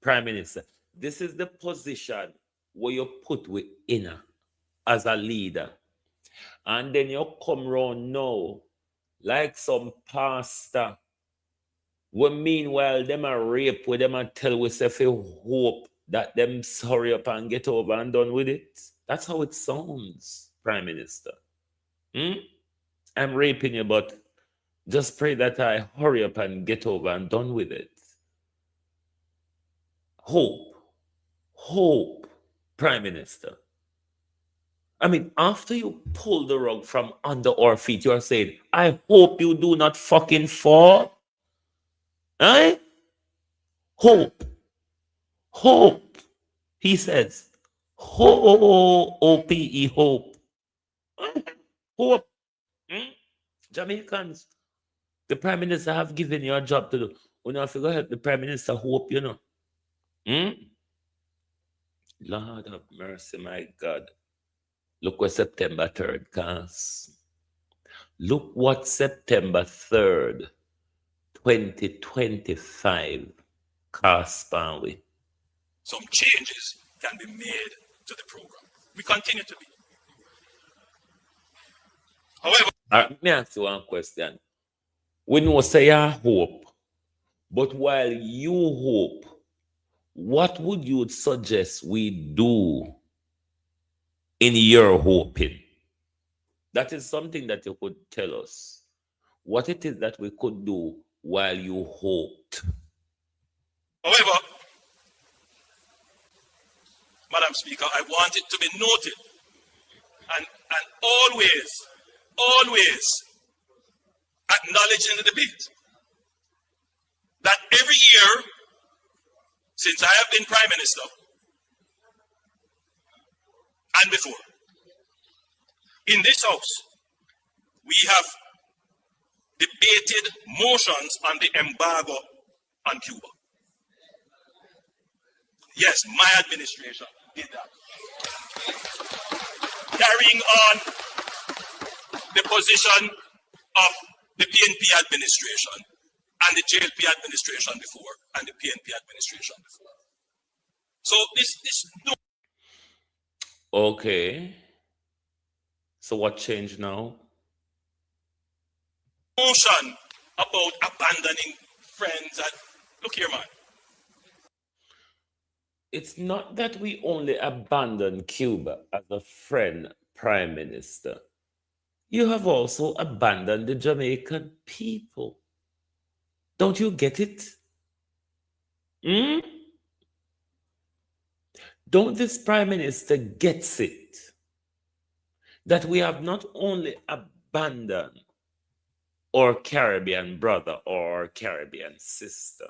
[SPEAKER 3] Prime Minister, this is the position where you put within as a leader. And then you come round now like some pastor. Well, meanwhile, them a rape with them and tell we say hope that them hurry up and get over and done with it. That's how it sounds, Prime Minister. I'm raping you, but just pray that I hurry up and get over and done with it. Hope, Prime Minister. I mean, after you pull the rug from under our feet, you're saying, I hope you do not fucking fall. Eh? Hope. He says, Hope, hope. Hope. Jamaicans, the Prime Minister have given you a job to do. You know, if you go help the Prime Minister, hope, you know. Lord of mercy, my God. Look what September 3rd comes. Look what September 3rd, 2025 costs, Spanwy.
[SPEAKER 5] Some changes can be made to the program. We continue to be. However,
[SPEAKER 3] Let me ask you one question. We know say I hope, but while you hope, what would you suggest we do in your hoping? That is something that you could tell us. What it is that we could do while you hoped.
[SPEAKER 5] However, Madam Speaker, I want it to be noted and always acknowledged in the debate that every year since I have been Prime Minister and before, in this House, we have debated motions on the embargo on Cuba. Yes, my administration did that. Carrying on the position of the PNP administration and the JLP administration before and the PNP administration before. So this no.
[SPEAKER 3] Okay. So what changed now?
[SPEAKER 5] Motion about abandoning friends and look here, man.
[SPEAKER 3] It's not that we only abandon Cuba as a friend, Prime Minister. You have also abandoned the Jamaican people. Don't you get it? Don't this Prime Minister gets it? That we have not only abandoned our Caribbean brother or Caribbean sister,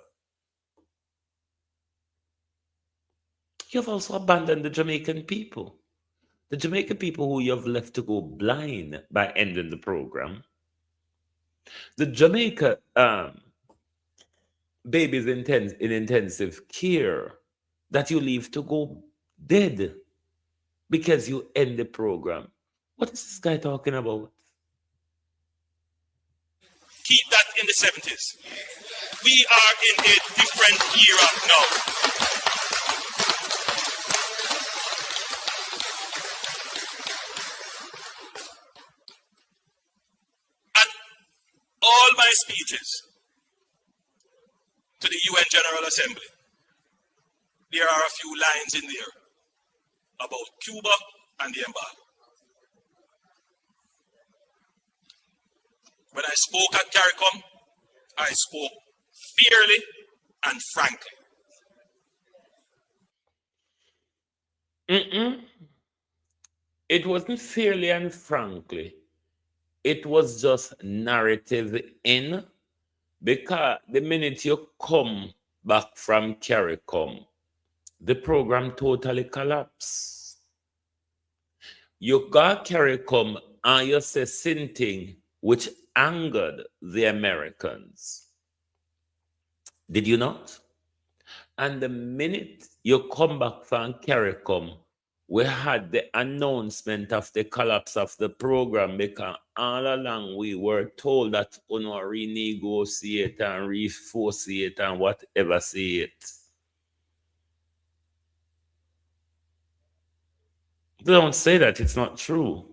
[SPEAKER 3] you have also abandoned the Jamaican people. The Jamaican people who you have left to go blind by ending the program. The Jamaica babies in intensive care that you leave to go dead because you end the program. What is this guy talking about?
[SPEAKER 5] Keep that in the 70s. We are in a different era now. At all my speeches to the UN General Assembly, there are a few lines in there about Cuba and the embargo. When I spoke at CARICOM, I spoke fairly and frankly.
[SPEAKER 3] It wasn't fairly and frankly. It was just narrative in, because the minute you come back from CARICOM, the program totally collapsed. You got CARICOM and you say something which angered the Americans. Did you not? And the minute you come back from CARICOM, we had the announcement of the collapse of the program, because all along we were told that we will renegotiate and renegotiate and whatever say it. Don't say that, it's not true.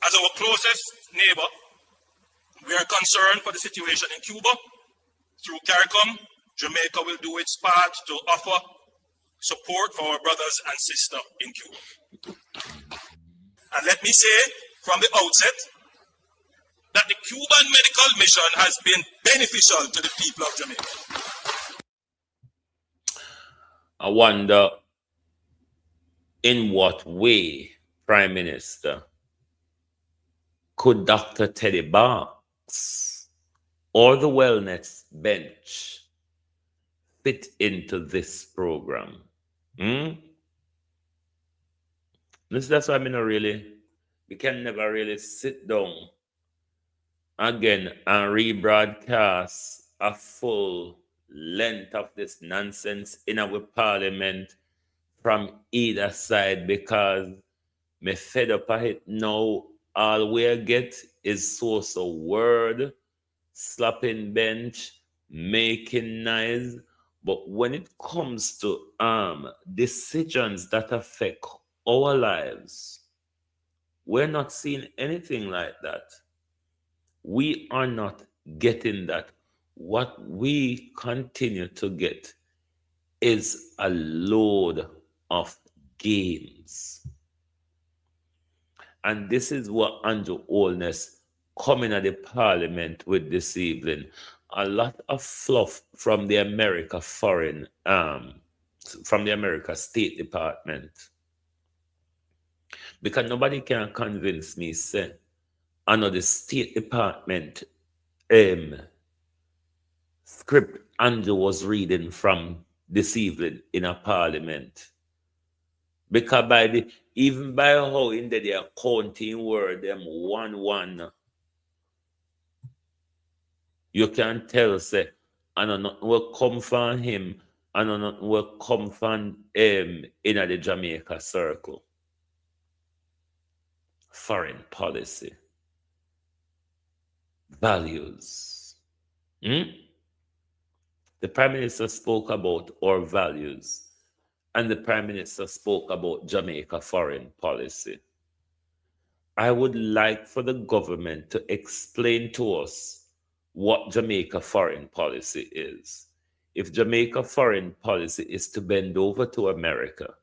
[SPEAKER 5] As our closest neighbor, we are concerned for the situation in Cuba. Through CARICOM, Jamaica will do its part to offer support for our brothers and sisters in Cuba. And let me say from the outset that the Cuban medical mission has been beneficial to the people of Jamaica.
[SPEAKER 3] I wonder in what way, Prime Minister, could Dr. Teddy Barks or the Wellness Bench fit into this program? That's why we can never really sit down again and rebroadcast a full length of this nonsense in our parliament from either side, because me fed up of it now. All we get is source of word, slapping bench, making noise. But when it comes to decisions that affect our lives, we're not seeing anything like that. We are not getting that. What we continue to get is a load of games. And this is what Andrew Holness coming at the parliament with this evening. A lot of fluff from the America State Department. Because nobody can convince me, say, I know the State Department script Andrew was reading from this evening in a parliament. Because even by how in the accounting word, them 1-1, you can tell, say, I know nothing will come from him, I know nothing will come from in the Jamaica circle. Foreign policy. Values. The Prime Minister spoke about our values, and the Prime Minister spoke about Jamaica foreign policy. I would like for the government to explain to us what Jamaica foreign policy is. If Jamaica foreign policy is to bend over to America,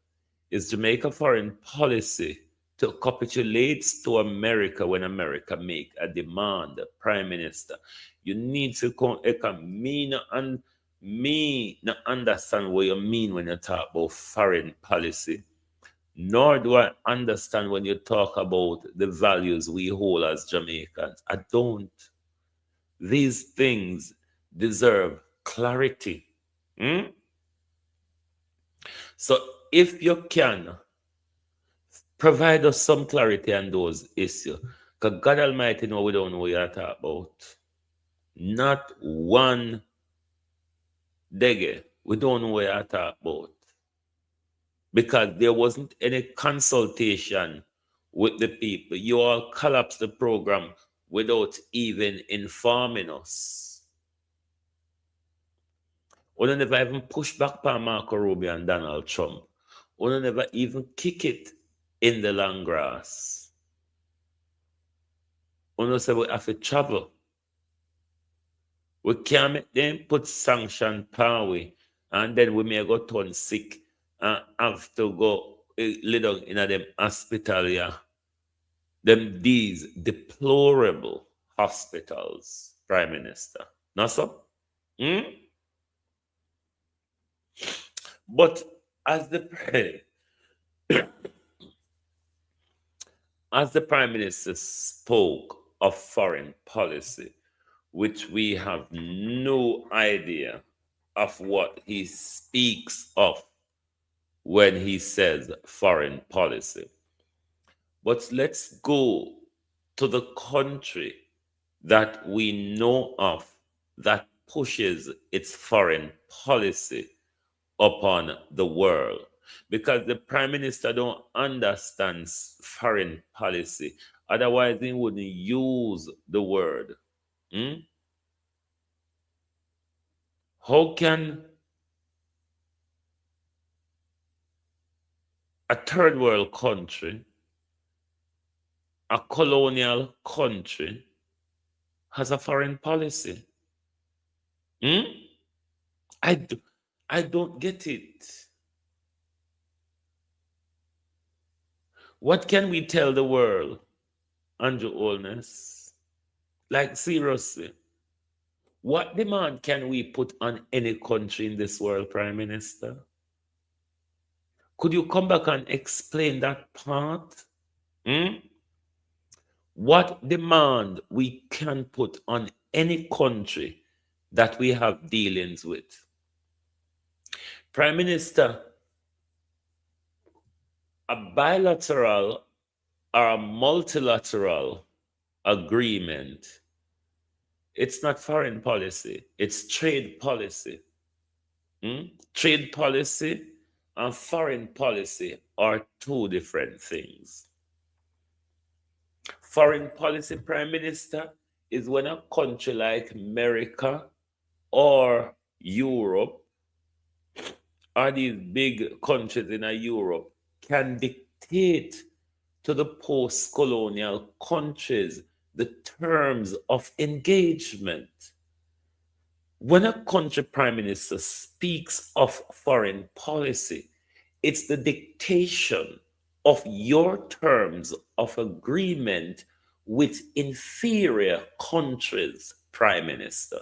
[SPEAKER 3] is Jamaica foreign policy to capitulate to America when America make a demand? Prime Minister, you need to come. Me not understand what you mean when you talk about foreign policy, nor do I understand when you talk about the values we hold as Jamaicans. I don't. These things deserve clarity. So if you can provide us some clarity on those issues, because God Almighty know we don't know what you're talking about. Not one dege, we don't know what you're talking about. Because there wasn't any consultation with the people. You all collapsed the program without even informing us. We never even push back by Marco Rubio and Donald Trump. We never even kick it in the long grass. We say we have to travel. We can't make them put sanction power, and then we may go turn sick and have to go lay down in them hospital, these deplorable hospitals, Prime Minister. Not so? But as the Prime Minister spoke of foreign policy, which we have no idea of what he speaks of when he says foreign policy. But let's go to the country that we know of that pushes its foreign policy upon the world. Because the Prime Minister don't understand foreign policy. Otherwise, he wouldn't use the word. How can a third world country, a colonial country, has a foreign policy? I don't get it. What can we tell the world, Andrew Holness? Like, seriously, what demand can we put on any country in this world, Prime Minister? Could you come back and explain that part? Hmm? What demand we can put on any country that we have dealings with? Prime Minister, a bilateral or a multilateral agreement, it's not foreign policy, it's trade policy. Trade policy and foreign policy are two different things. Foreign policy, Prime Minister, is when a country like America or Europe or these big countries in Europe can dictate to the post-colonial countries the terms of engagement. When a country prime minister speaks of foreign policy, it's the dictation of your terms of agreement with inferior countries, prime minister.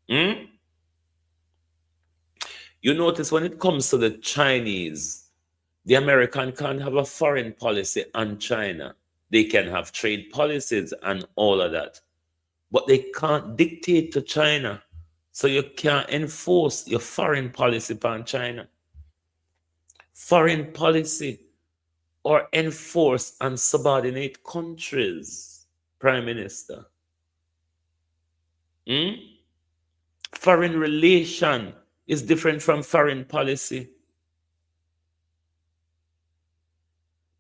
[SPEAKER 3] You notice when it comes to the Chinese, the American can't have a foreign policy on China. They can have trade policies and all of that, but they can't dictate to China. So you can't enforce your foreign policy upon China. Foreign policy or enforce on subordinate countries, Prime Minister. Foreign relation is different from foreign policy.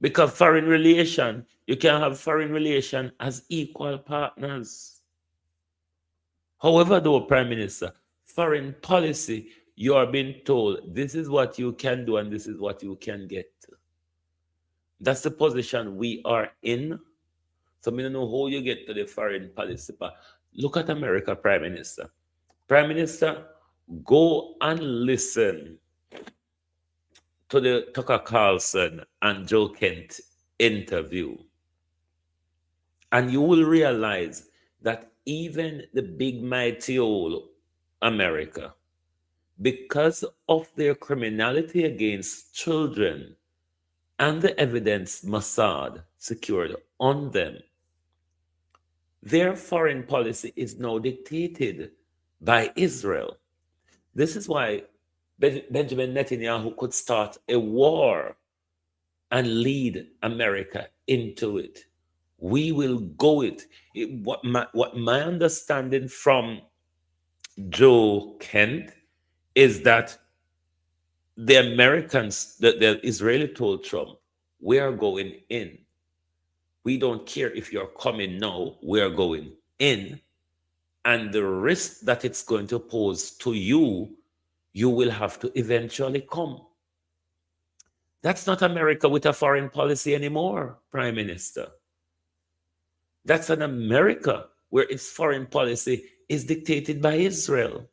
[SPEAKER 3] Because foreign relation, you can have foreign relation as equal partners. However, though, Prime Minister, foreign policy, you are being told this is what you can do and this is what you can get. That's the position we are in. So I don't know how you get to the foreign policy part. Look at America, Prime Minister. Prime Minister, go and listen to the Tucker Carlson and Joe Kent interview. And you will realize that even the big mighty old America, because of their criminality against children and the evidence Mossad secured on them, their foreign policy is now dictated by Israel. This is why Benjamin Netanyahu could start a war and lead America into it. We will go it. What my understanding from Joe Kent is that the Americans, the Israeli told Trump, we are going in. We don't care if you're coming now, we are going in. And the risk that it's going to pose to you, you will have to eventually come. That's not America with a foreign policy anymore, Prime Minister. That's an America where its foreign policy is dictated by Israel.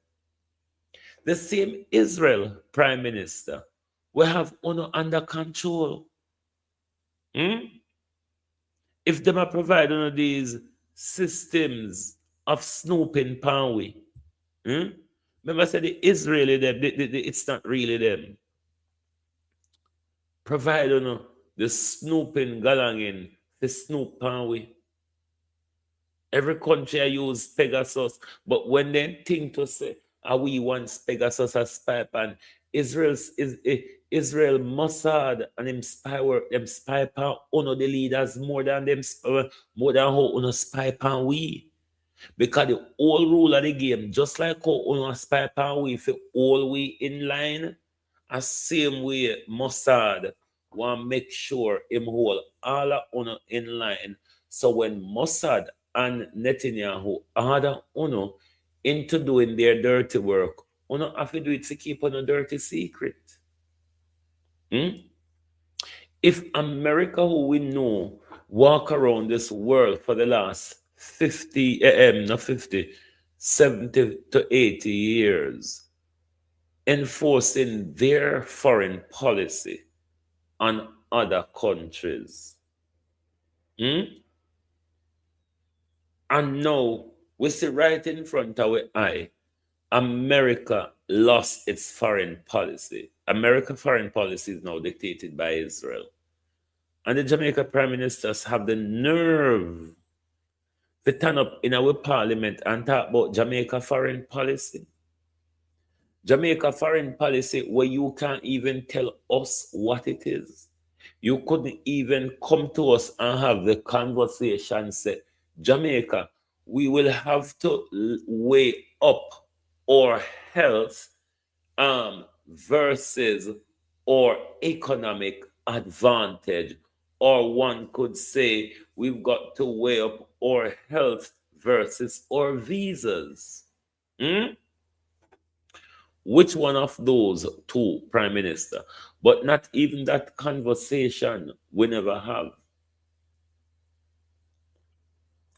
[SPEAKER 3] The same Israel, Prime Minister, will have UNO under control. If them are providing these systems of snooping power, remember I said the Israeli them, it's not really them. Providing the snooping galangin, the snoop power. Every country I use Pegasus, but when they think to say, are we once Pegasus as spy pan? Israel Mossad and them spy pan uno the leaders more than how uno spy pan we. Because the whole rule of the game, just like how uno spy pan we, if all we in line, as same way Mossad want make sure him hold all of uno in line. So when Mossad and Netanyahu order uno into doing their dirty work, uno have to do it to keep on a dirty secret. If America, who we know, walk around this world for the last 70 to 80 years, enforcing their foreign policy on other countries, And now we see right in front of our eye, America lost its foreign policy. American foreign policy is now dictated by Israel. And the Jamaica Prime Ministers have the nerve to turn up in our parliament and talk about Jamaica foreign policy. Jamaica foreign policy where you can't even tell us what it is. You couldn't even come to us and have the conversation say, Jamaica, we will have to weigh up our health versus our economic advantage. Or one could say we've got to weigh up our health versus our visas. Which one of those two, Prime Minister? But not even that conversation we never have.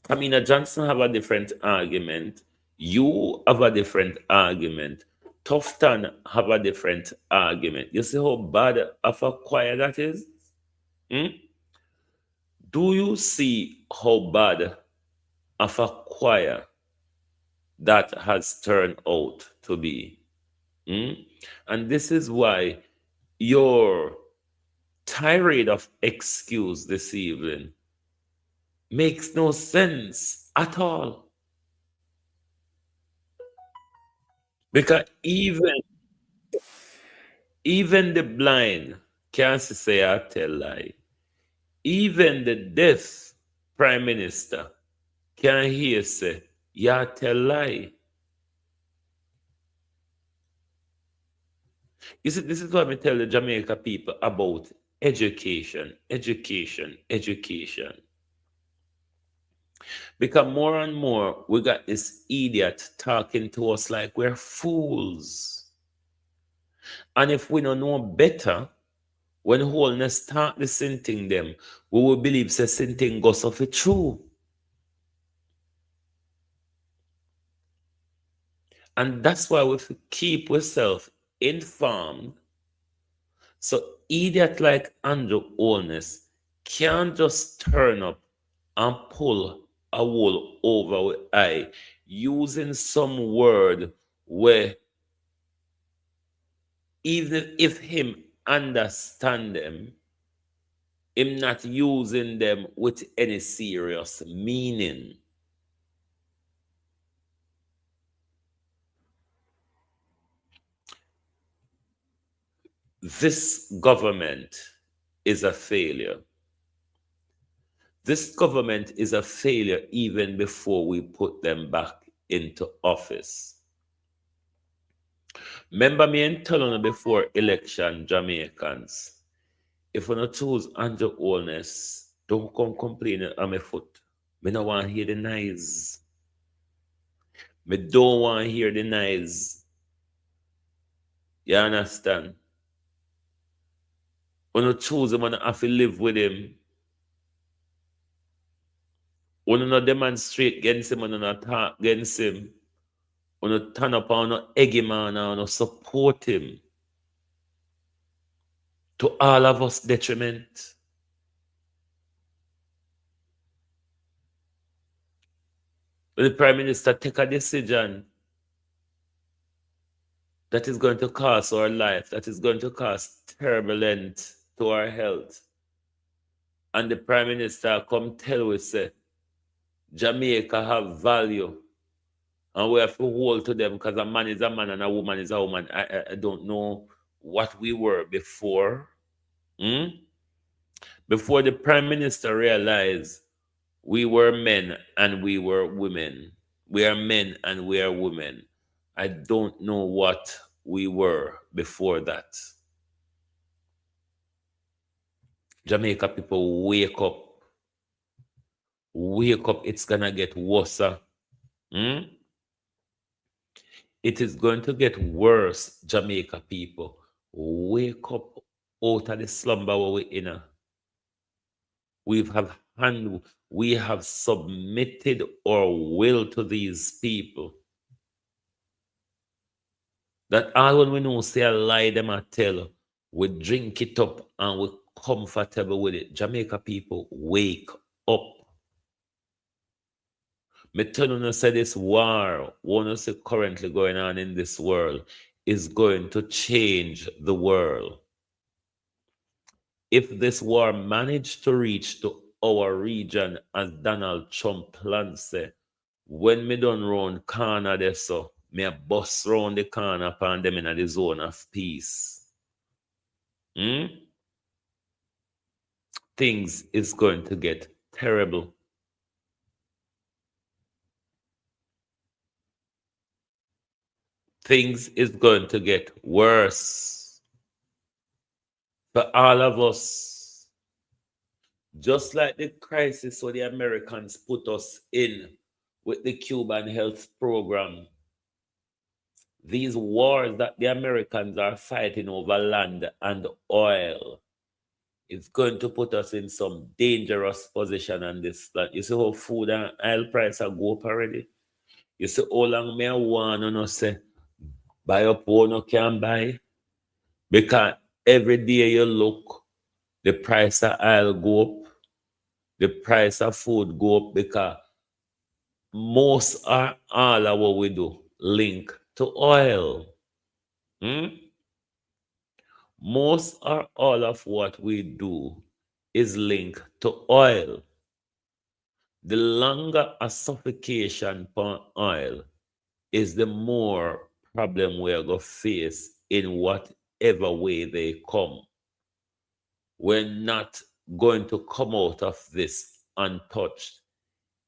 [SPEAKER 3] Kamina Johnson have a different argument. You have a different argument. Tufton have a different argument. You see how bad of a choir that is? Do you see how bad of a choir that has turned out to be? And this is why your tirade of excuse this evening makes no sense at all. Because even the blind can't say I tell lie. Even the deaf prime minister can hear say, yeah, tell lie. You see, this is what I tell the Jamaica people about education. Because more and more, we got this idiot talking to us like we're fools. And if we don't know better, when wholeness start the same thing them, we will believe the same thing goes off it true. And that's why we keep ourselves informed. So idiot like Andrew Holness can't just turn up and pull a wool over our eye using some word where even if him understand them, him not using them with any serious meaning. This government is a failure. This government is a failure even before we put them back into office. Remember me and telling you before election, Jamaicans, if you not choose Andrew Holness, don't come complaining on my foot. Me no want to hear the noise. Me don't want to hear the noise. You understand? When you choose him and have to live with him, when you not demonstrate against him and you not talk against him, when you turn up and you egg him and you support him, to all of us detriment. When the Prime Minister take a decision that is going to cost our life, that is going to cost turbulence to our health, and the Prime Minister come tell us, say, Jamaica have value, and we have to hold to them because a man is a man and a woman is a woman. I don't know what we were before. Before the Prime Minister realized we were men and we were women. We are men and we are women. I don't know what we were before that. Jamaica people, wake up. Wake up, it's gonna get worse. It is going to get worse, Jamaica people. Wake up out of the slumber where we're in. We have submitted our will to these people. That all when we know say a lie them I tell, we drink it up and we're comfortable with it. Jamaica people, wake up. Me tell you say this war, what you see currently going on in this world, is going to change the world. If this war managed to reach to our region, as Donald Trump planned say, when me done round corner there, so me a bust round the corner upon them in the zone of peace. Things is going to get terrible. Things is going to get worse for all of us. Just like the crisis where the Americans put us in with the Cuban health program, these wars that the Americans are fighting over land and oil is going to put us in some dangerous position on this. Like, you see how food and oil prices are go up already? You see how long me want to say buy up what you can buy? Because every day you look, the price of oil go up, the price of food go up, because most are all of what we do link to oil. Most or all of what we do is linked to oil. The longer a suffocation per oil is, the more problem we are going to face in whatever way they come. We're not going to come out of this untouched,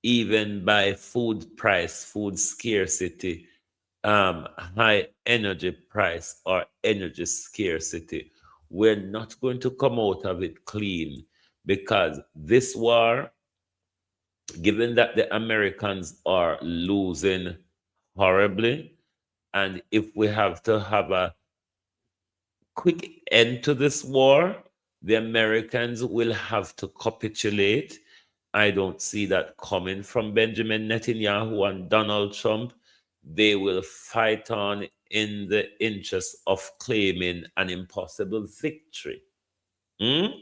[SPEAKER 3] even by food price, food scarcity, high energy price or energy scarcity. We're not going to come out of it clean, because this war, given that the Americans are losing horribly, and if we have to have a quick end to this war, the Americans will have to capitulate. I don't see that coming from Benjamin Netanyahu and Donald Trump. They will fight on in the interest of claiming an impossible victory. And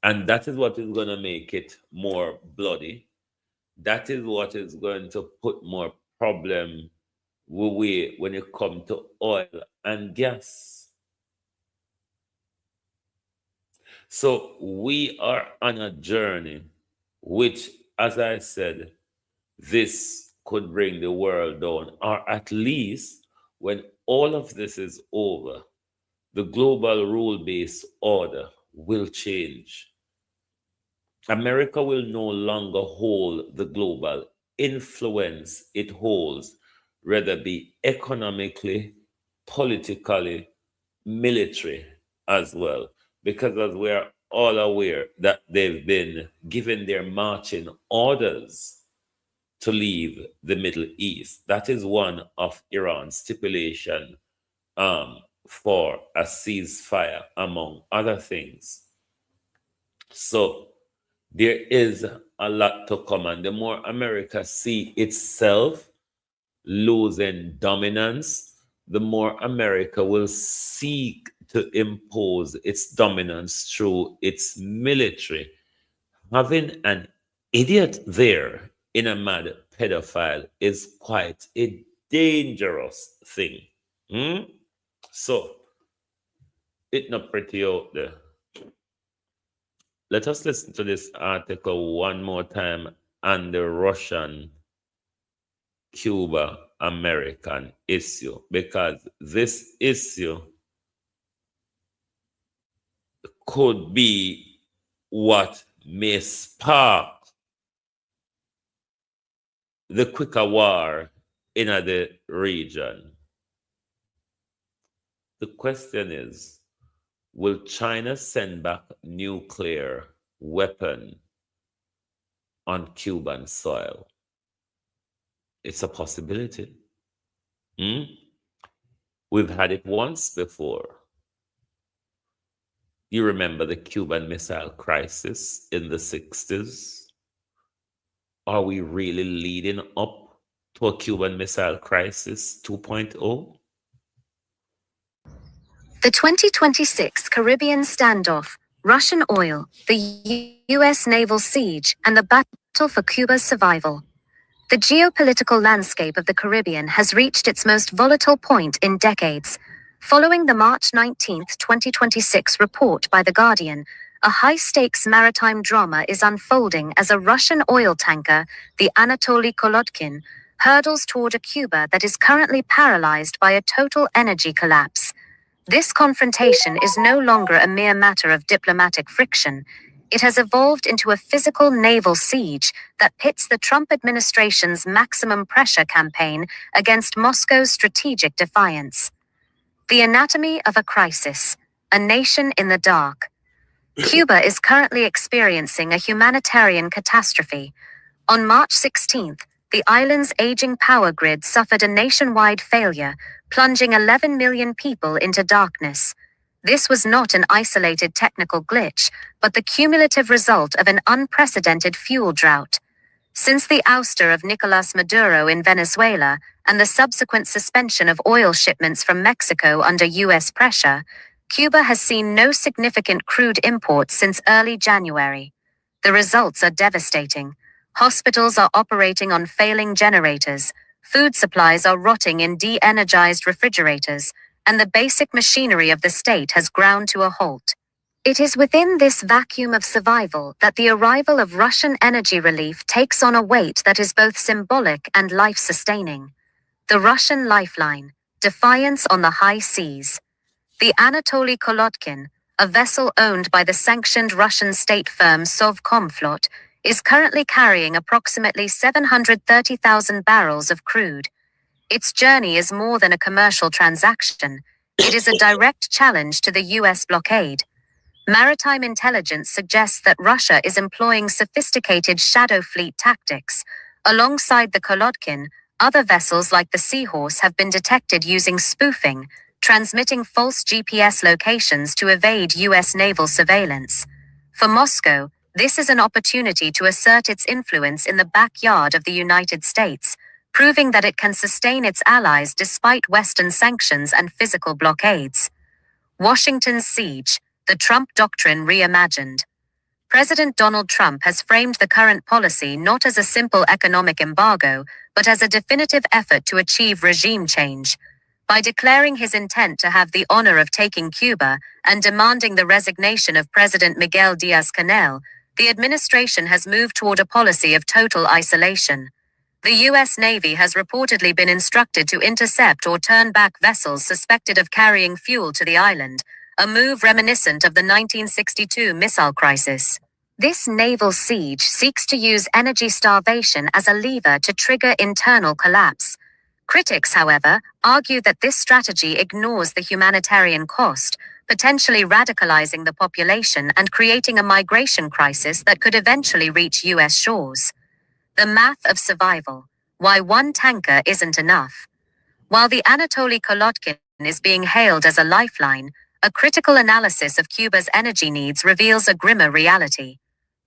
[SPEAKER 3] that is what is going to make it more bloody. That is what is going to put more problem when it comes to oil and gas. So we are on a journey which, as I said, this could bring the world down, or at least when all of this is over, the global rule-based order will change. America will no longer hold the global influence it holds, whether it be economically, politically, military as well, because as we are all aware that they've been given their marching orders to leave the Middle East. That is one of Iran's stipulation for a ceasefire, among other things. So there is a lot to come, and the more America see itself losing dominance, the more America will seek to impose its dominance through its military. Having an idiot there in a mad pedophile is quite a dangerous thing. So, it's not pretty out there. Let us listen to this article one more time on the Russian Cuba American issue, because this issue could be what may spark the quicker war in the region. The question is, will China send back nuclear weapon on Cuban soil? It's a possibility. We've had it once before. You remember the Cuban Missile Crisis in the 60s? Are we really leading up to a Cuban Missile Crisis 2.0?
[SPEAKER 4] The 2026 Caribbean Standoff, Russian oil, the U.S. naval siege, and the battle for Cuba's survival. The geopolitical landscape of the Caribbean has reached its most volatile point in decades. Following the March 19, 2026 report by The Guardian, a high-stakes maritime drama is unfolding as a Russian oil tanker, the Anatoly Kolodkin, hurdles toward a Cuba that is currently paralyzed by a total energy collapse. This confrontation is no longer a mere matter of diplomatic friction. It has evolved into a physical naval siege that pits the Trump administration's maximum pressure campaign against Moscow's strategic defiance. The anatomy of a crisis, a nation in the dark. Cuba is currently experiencing a humanitarian catastrophe. On March 16th, the island's aging power grid suffered a nationwide failure, plunging 11 million people into darkness. This was not an isolated technical glitch, but the cumulative result of an unprecedented fuel drought. Since the ouster of Nicolas Maduro in Venezuela and the subsequent suspension of oil shipments from Mexico under U.S. pressure, Cuba has seen no significant crude imports since early January. The results are devastating. Hospitals are operating on failing generators, food supplies are rotting in de-energized refrigerators, and the basic machinery of the state has ground to a halt. It is within this vacuum of survival that the arrival of Russian energy relief takes on a weight that is both symbolic and life-sustaining. The Russian lifeline, defiance on the high seas. The Anatoly Kolodkin, a vessel owned by the sanctioned Russian state firm Sovcomflot, is currently carrying approximately 730,000 barrels of crude. Its journey is more than a commercial transaction. It is a direct challenge to the U.S. blockade. Maritime intelligence suggests that Russia is employing sophisticated shadow fleet tactics. Alongside the Kolodkin, other vessels like the Seahorse have been detected using spoofing, transmitting false GPS locations to evade U.S. naval surveillance. For Moscow, this is an opportunity to assert its influence in the backyard of the United States, proving that it can sustain its allies despite Western sanctions and physical blockades. Washington's siege, the Trump doctrine reimagined. President Donald Trump has framed the current policy not as a simple economic embargo, but as a definitive effort to achieve regime change. By declaring his intent to have the honor of taking Cuba and demanding the resignation of President Miguel Diaz-Canel, the administration has moved toward a policy of total isolation. The U.S. Navy has reportedly been instructed to intercept or turn back vessels suspected of carrying fuel to the island, a move reminiscent of the 1962 missile crisis. This naval siege seeks to use energy starvation as a lever to trigger internal collapse. Critics, however, argue that this strategy ignores the humanitarian cost, potentially radicalizing the population and creating a migration crisis that could eventually reach U.S. shores. The math of survival. Why one tanker isn't enough. While the Anatoly Kolodkin is being hailed as a lifeline, a critical analysis of Cuba's energy needs reveals a grimmer reality.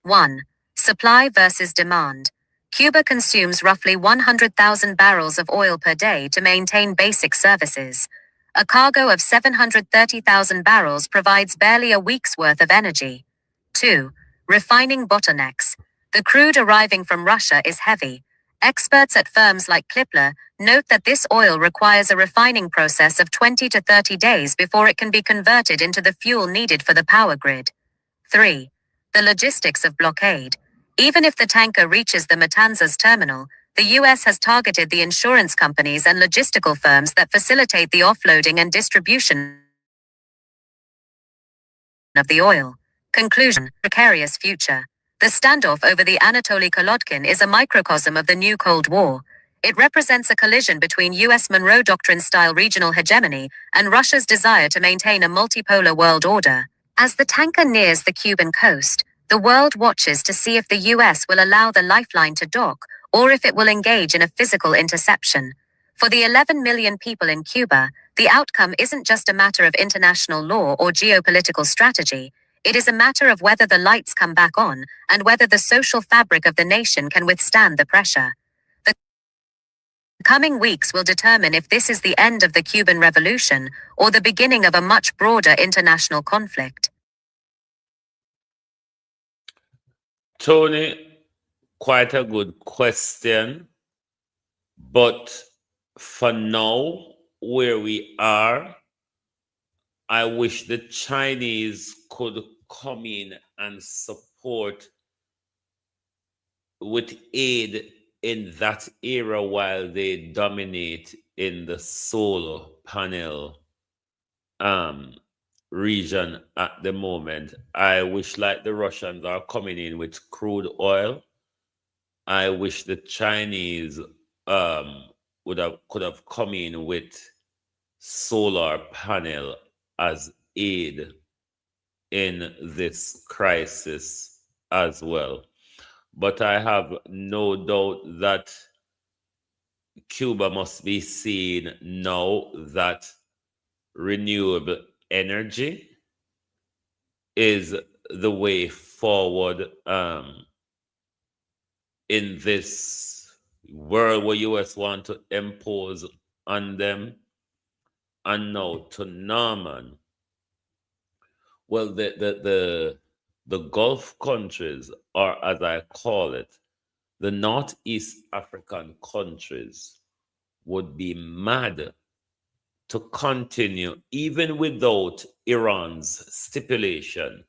[SPEAKER 4] 1. Supply versus demand. Cuba consumes roughly 100,000 barrels of oil per day to maintain basic services. A cargo of 730,000 barrels provides barely a week's worth of energy. 2. Refining bottlenecks. The crude arriving from Russia is heavy. Experts at firms like Kpler note that this oil requires a refining process of 20 to 30 days before it can be converted into the fuel needed for the power grid. 3. The logistics of blockade. Even if the tanker reaches the Matanzas terminal, the U.S. has targeted the insurance companies and logistical firms that facilitate the offloading and distribution of the oil. Conclusion: precarious future. The standoff over the Anatoly Kolodkin is a microcosm of the new Cold War. It represents a collision between U.S. Monroe Doctrine-style regional hegemony and Russia's desire to maintain a multipolar world order. As the tanker nears the Cuban coast, the world watches to see if the U.S. will allow the lifeline to dock, or if it will engage in a physical interception. For the 11 million people in Cuba, the outcome isn't just a matter of international law or geopolitical strategy. It is a matter of whether the lights come back on, and whether the social fabric of the nation can withstand the pressure. The coming weeks will determine if this is the end of the Cuban Revolution, or the beginning of a much broader international conflict.
[SPEAKER 3] Tony, quite a good question. But for now, where we are, I wish the Chinese could come in and support with aid in that era while they dominate in the solar panel region at the moment. I wish, like the Russians are coming in with crude oil, I wish the Chinese could have come in with solar panel as aid in this crisis as well. But I have no doubt that Cuba must be seen now that renewable energy is the way forward in this world where US want to impose on them. And now to Norman. Well, the Gulf countries, or as I call it, the Northeast African countries, would be mad to continue, even without Iran's stipulation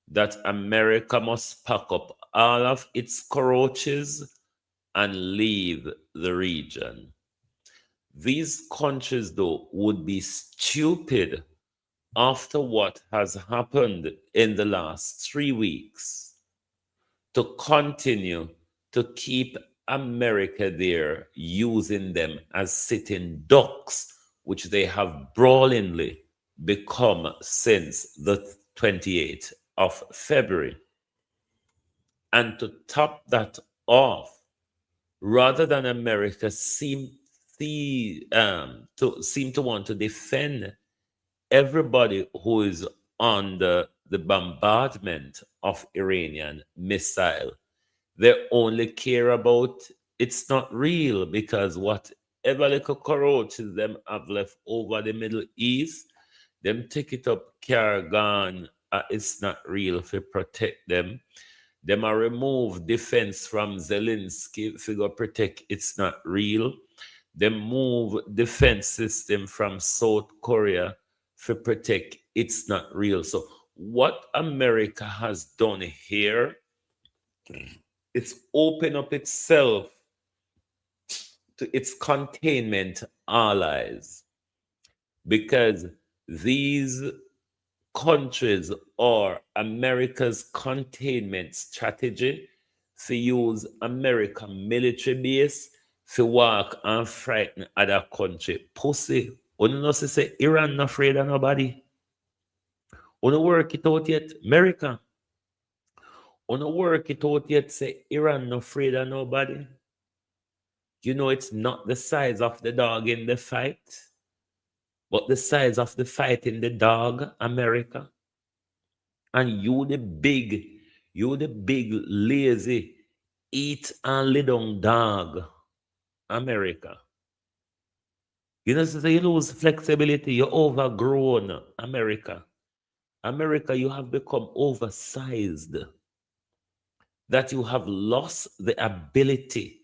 [SPEAKER 3] that America must pack up all of its cockroaches and leave the region. These countries, though, would be stupid after what has happened in the last 3 weeks to continue to keep America there, using them as sitting ducks, which they have brawlingly become since the 28th of February. And to top that off, rather than America seem to want to defend everybody who is under the bombardment of Iranian missile, they only care about it's not real, because whatever little cockroaches them have left over the Middle East, them take it up, car gone. It's not real to protect them. Them are remove defense from Zelensky figure protect. It's not real. Them move defense system from South Korea for protect. It's not real. So what America has done here, it's open up itself to its containment allies, because these countries or America's containment strategy to use American military base to walk and frighten other country. Pussy. You know, say Iran not afraid of nobody. You know work it out yet, America. You know work it out yet, say Iran not afraid of nobody. You know it's not the size of the dog in the fight, but the size of the fight in the dog, America. And you the big, lazy, eat and lay down dog, America. You know, so you lose flexibility, you're overgrown, America. America, you have become oversized. That you have lost the ability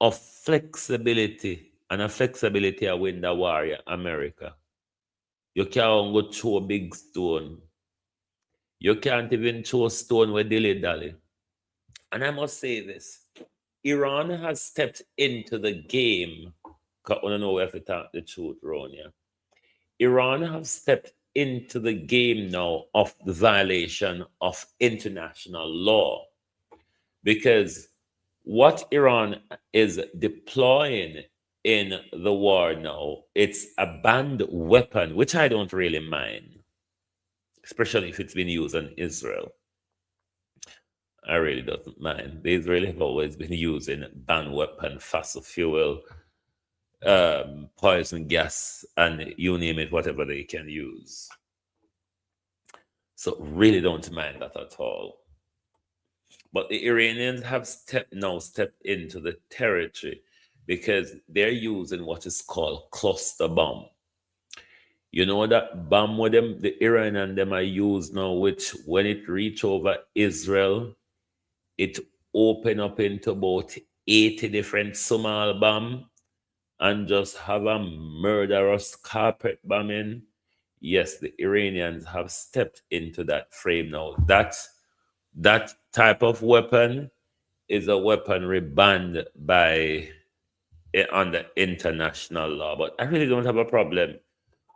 [SPEAKER 3] of flexibility, and a flexibility a win the warrior, America. You can't go throw a big stone. You can't even throw a stone with dilly-dally. And I must say this, Iran has stepped into the game. I don't know if I talk the truth, Ron, yeah. Iran has stepped into the game now of the violation of international law, because what Iran is deploying in the war now, it's a banned weapon, which I don't really mind, especially if it's been used on Israel. I really don't mind. The Israelis have always been using banned weapon, fossil fuel, poison gas, and you name it, whatever they can use. So really don't mind that at all. But the Iranians have stepped into the territory, because they're using what is called cluster bomb. You know that bomb with them, the Iranian them are used now, which when it reach over Israel, it open up into about 80 different small bomb and just have a murderous carpet bombing. Yes, the Iranians have stepped into that frame now. That type of weapon is a weaponry banned by under international law. But I really don't have a problem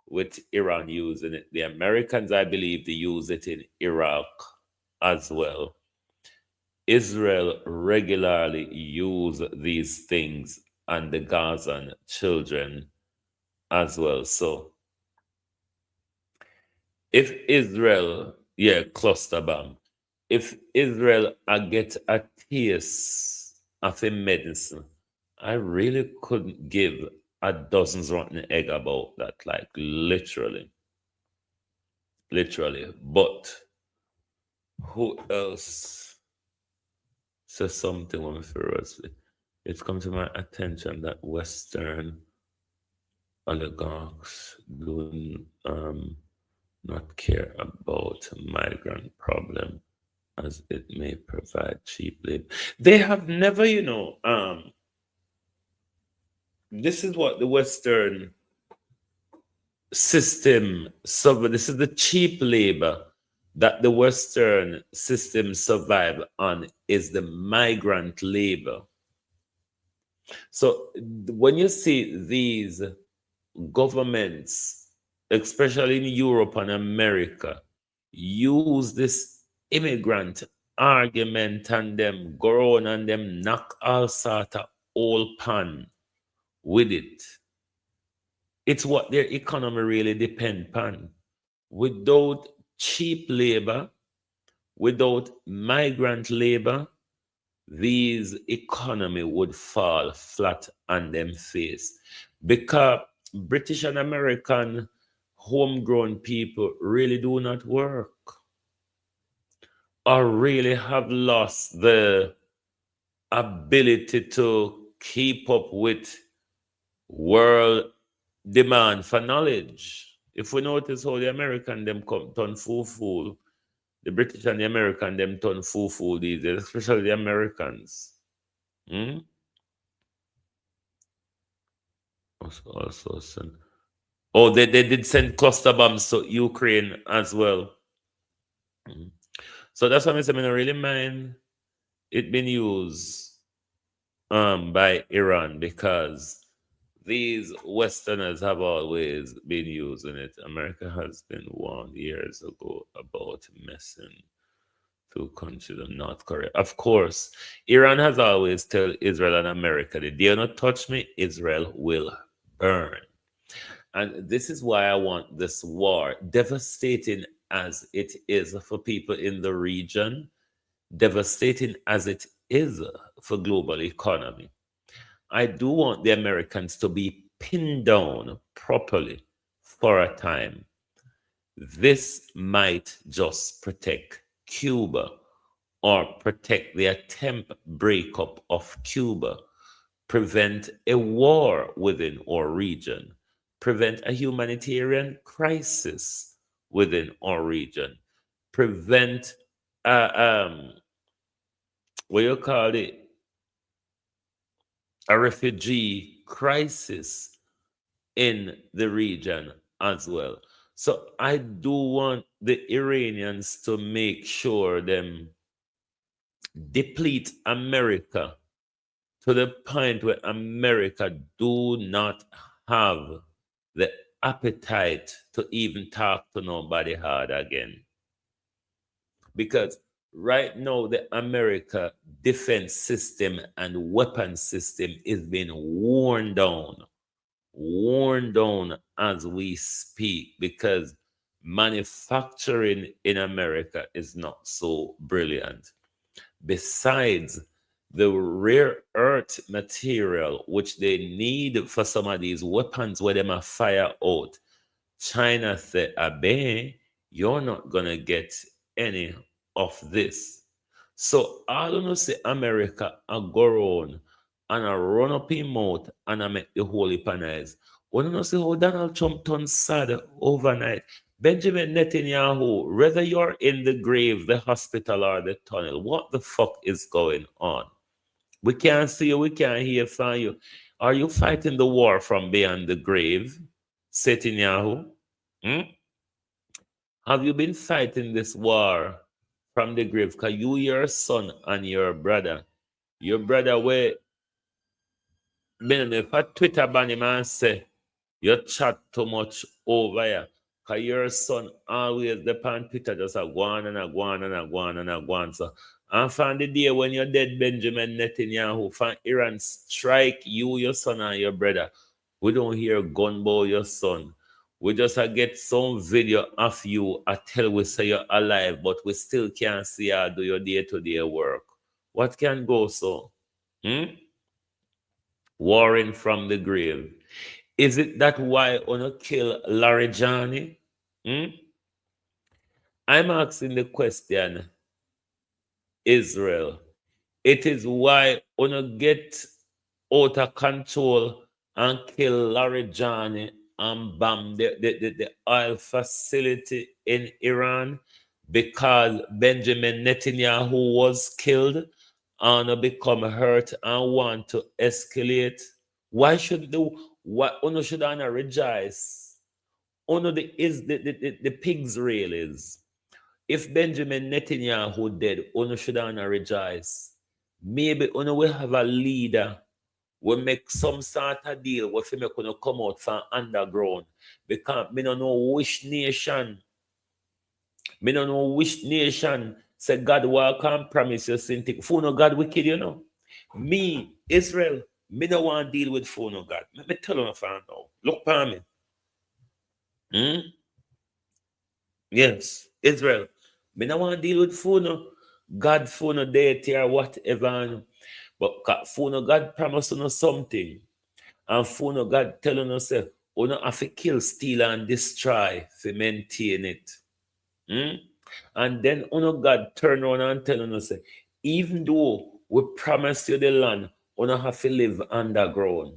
[SPEAKER 3] with Iran using it. The Americans, I believe, they use it in Iraq as well. Israel regularly use these things on the Gazan children as well. So if Israel, cluster bomb, if Israel get a taste of a medicine, I really couldn't give a dozen's rotten egg about that, like literally. But who else says something when ferociously? It's come to my attention that Western oligarchs do not care about migrant problem as it may provide cheap labor. They have never, this is what the Western system, this is the cheap labor that the Western system survive on, is the migrant labor. So when you see these governments, especially in Europe and America, use this immigrant argument and them go on and them knock all sort of old pan with it. It's what their economy really depend on. Without cheap labor, without migrant labor, these economy would fall flat on them face, because British and American homegrown people really do not work or really have lost the ability to keep up with world demand for knowledge. If we notice how the American them come turn fool, the British and the American them turn fool these days, especially the Americans. Oh, they did send cluster bombs to Ukraine as well. So that's why I don't really mind it being used by Iran, because these Westerners have always been using it. America has been warned years ago about messing to consider North Korea. Of course, Iran has always told Israel and America, they dare not touch me, Israel will burn. And this is why I want this war, devastating as it is for people in the region, devastating as it is for global economy. I do want the Americans to be pinned down properly for a time. This might just protect Cuba or protect the attempt breakup of Cuba, prevent a war within our region, prevent a humanitarian crisis within our region, prevent a refugee crisis in the region as well. So I do want the Iranians to make sure them deplete America to the point where America do not have the appetite to even talk to nobody hard again. Because right now, the America defense system and weapon system is being worn down as we speak, because manufacturing in America is not so brilliant. Besides, the rare earth material which they need for some of these weapons where they might fire out, China said, "Abe, you're not gonna get any of this." So I don't know, say America a go around and a run up in mouth and I make the whole heap of noise. We don't know, see how Donald Trump turned sad overnight, Benjamin Netanyahu, whether you're in the grave, the hospital, or the tunnel, what the fuck is going on? We can't see you, we can't hear from you. Are you fighting the war from beyond the grave, Netanyahu? Hmm? Have you been fighting this war from the grave? Because you, your son, and your brother, where, if a Twitter ban him and say, you chat too much over here. Because your son always depend Twitter just a go on and a go on and a go on and a go on. So, and from the day when you're dead, Benjamin Netanyahu, from Iran strike you, your son, and your brother, we don't hear gunbow your son. We just get some video of you. I tell we say you're alive, but we still can't see you do your day-to-day work. What can go so? Hmm? Warring from the grave. Is it that why wanna kill Larry Johnny? Hmm? I'm asking the question, Israel. It is why wanna get out of control and kill Larry Johnny and bomb the oil facility in Iran because Benjamin Netanyahu was killed and become hurt and want to escalate. Why should the why Uno should honor rejoice? Uno the pigs rail is. If Benjamin Netanyahu dead, Uno should honor rejoice. Maybe Uno will have a leader will make some sort of deal what we make Uno come out from underground. Because me don't know which nation. Me don't know which nation say God will come promise you something. For God wicked, you know. Me, Israel, me don't want to deal with phone of God. Let me tell you fan now. Look for me. Hmm? Yes, Israel. Me don't want to deal with phone of God, phone of deity or whatever. But phone of God promise you something. And phone of God telling us say, you don't have to kill, steal, and destroy to maintain it. Hmm? And then God turn around and telling us, say, even though we promise you the land, you don't have to live underground.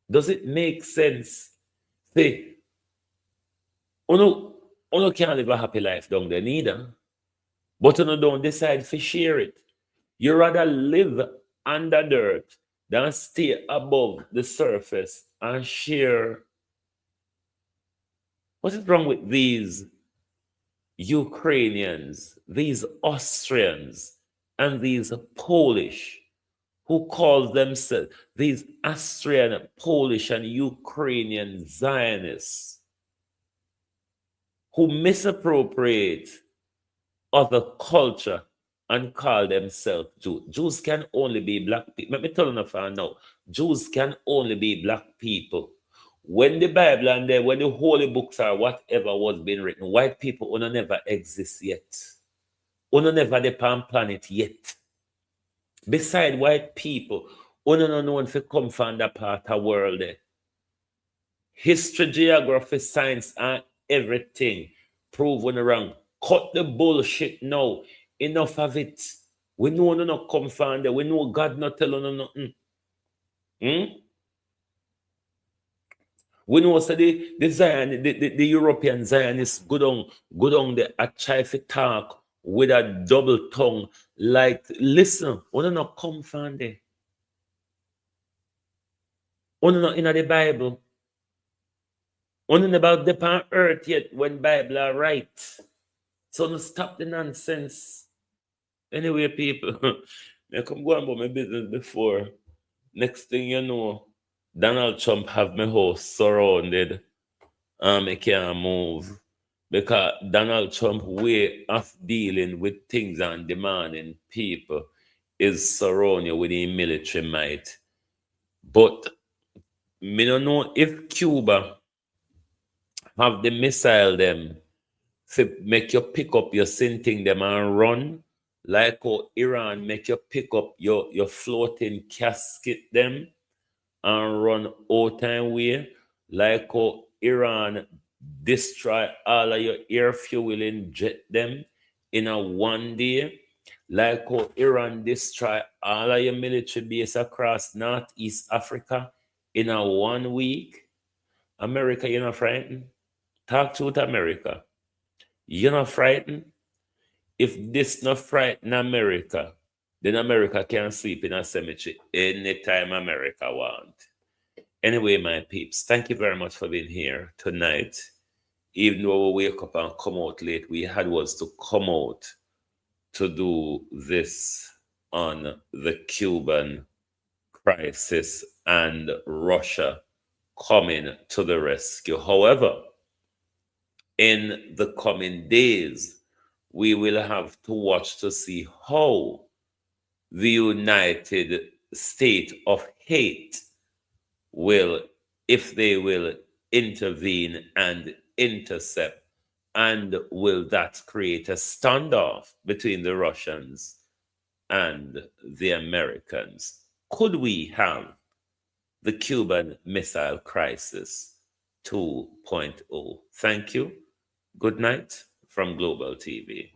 [SPEAKER 3] Does it make sense? Say, you can't live a happy life down there neither. But you don't decide to share it. You rather live under dirt than stay above the surface and share. What is wrong with these Ukrainians, these Austrians, and these Polish who call themselves these Austrian, Polish, and Ukrainian Zionists who misappropriate other culture and call themselves Jews. Jews can only be black people. Let me tell you now, Jews can only be black people. When the Bible and when the holy books or whatever was being written, white people never exist yet. Never the planet yet. Beside white people, no known for come from that part of the world. History, geography, science, and everything proven wrong. Cut the bullshit now. Enough of it. We know no not come from there. We know God not telling no nothing. Hmm? We know so the Zion, the European Zionists go down there a try to talk with a double tongue. Like, listen, we not come from there. We not in the Bible. We never depend on earth yet when Bible are right. So no stop the nonsense. Anyway, people, I come go on about my business before. Next thing you know, Donald Trump have my house surrounded and I can't move. Because Donald Trump way of dealing with things and demanding people is surround you with the military might. But me don't know if Cuba have the missile them to make you pick up your sinking them and run, like how Iran make you pick up your floating casket them and run all time way, like how Iran destroy all of your air fueling jet them in a one day, like how Iran destroy all of your military base across Northeast Africa in a 1 week. America, you're not frightened. Talk to America. You're not frightened? If this not frighten America, then America can sleep in a cemetery anytime America want. Anyway, my peeps, thank you very much for being here tonight. Even though we wake up and come out late, we had was to come out to do this on the Cuban crisis and Russia coming to the rescue. However, in the coming days, we will have to watch to see how the United States of Hate will, if they will intervene and intercept, and will that create a standoff between the Russians and the Americans? Could we have the Cuban Missile Crisis 2.0? Thank you. Good night from Global TV.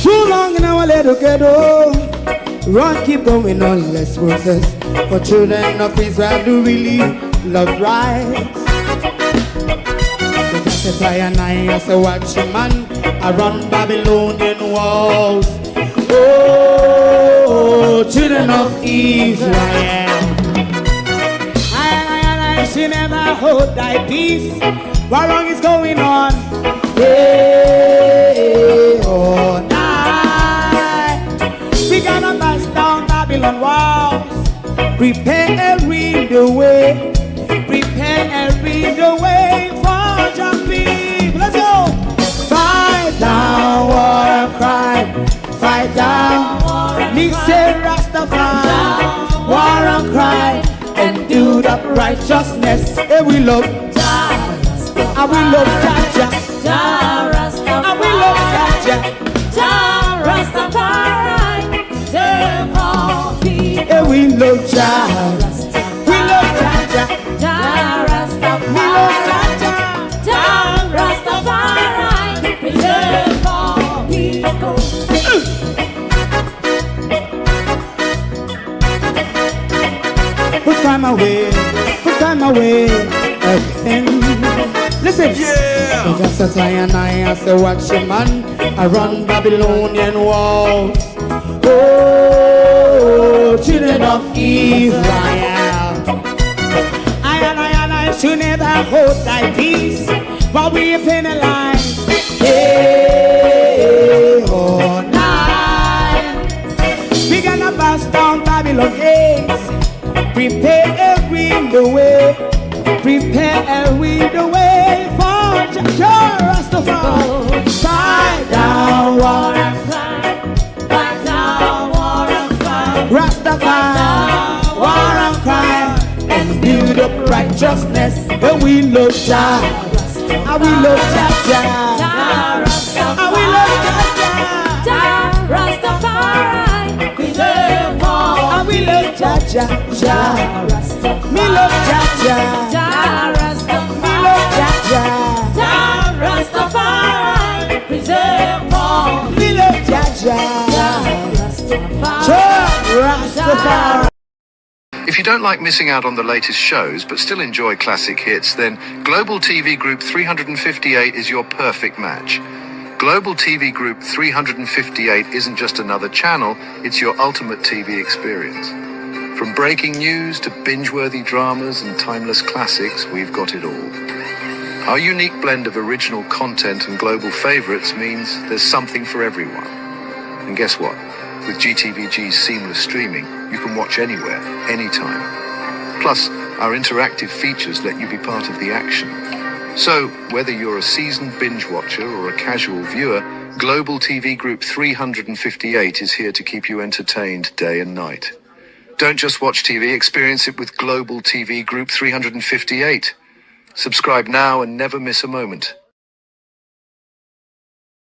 [SPEAKER 2] Too long in our little ghetto, run keep going on, let's process. For children of Israel do really love rights. So just I and I as a watching man, I run Babylonian walls. Oh, children of Israel, I should never hold thy peace. What wrong is going on? Hey, oh, night. We gotta bust down Babylon walls. Prepare the way. Prepare the way for your people. Let's go. Fight down war and crime. Fight down war and crime. Say Rastafari. War and crime. And do the righteousness. And we love. And we love Jaja. And we love Jaja. Rastafari. And we love Jaja. We love Jaja. We love Jaja. Rastafari. Preserve all people. Put time away. Put time away again. Listen, yeah. Just as I and I as a watching man, I run Babylonian walls. Oh, children of Israel, I and I should never hold thy peace while we penalize. Hey, oh, night. We gonna bust down Babylon gates. Prepare the way. Prepare the way for Rastafari. Fight down war and crime. Fight down war and crime. Rastafari. War and crime. And build up righteousness. And we love Jah. And we love Jah. And we love Jah. Rastafari. Preserve all. And we love Jah. Me love Jaja. Me love Jaja. Rastafari. Preserve all. Me love Jaja. Rastafari.
[SPEAKER 1] If you don't like missing out on the latest shows but still enjoy classic hits, then Global TV Group 358 is your perfect match. Global TV Group 358 isn't just another channel, it's your ultimate TV experience. From breaking news to binge-worthy dramas and timeless classics, we've got it all. Our unique blend of original content and global favorites means there's something for everyone. And guess what? With GTVG's seamless streaming, you can watch anywhere, anytime. Plus, our interactive features let you be part of the action. So, whether you're a seasoned binge watcher or a casual viewer, Global TV Group 358 is here to keep you entertained day and night. Don't just watch TV, experience it with Global TV Group 358. Subscribe now and never miss a moment.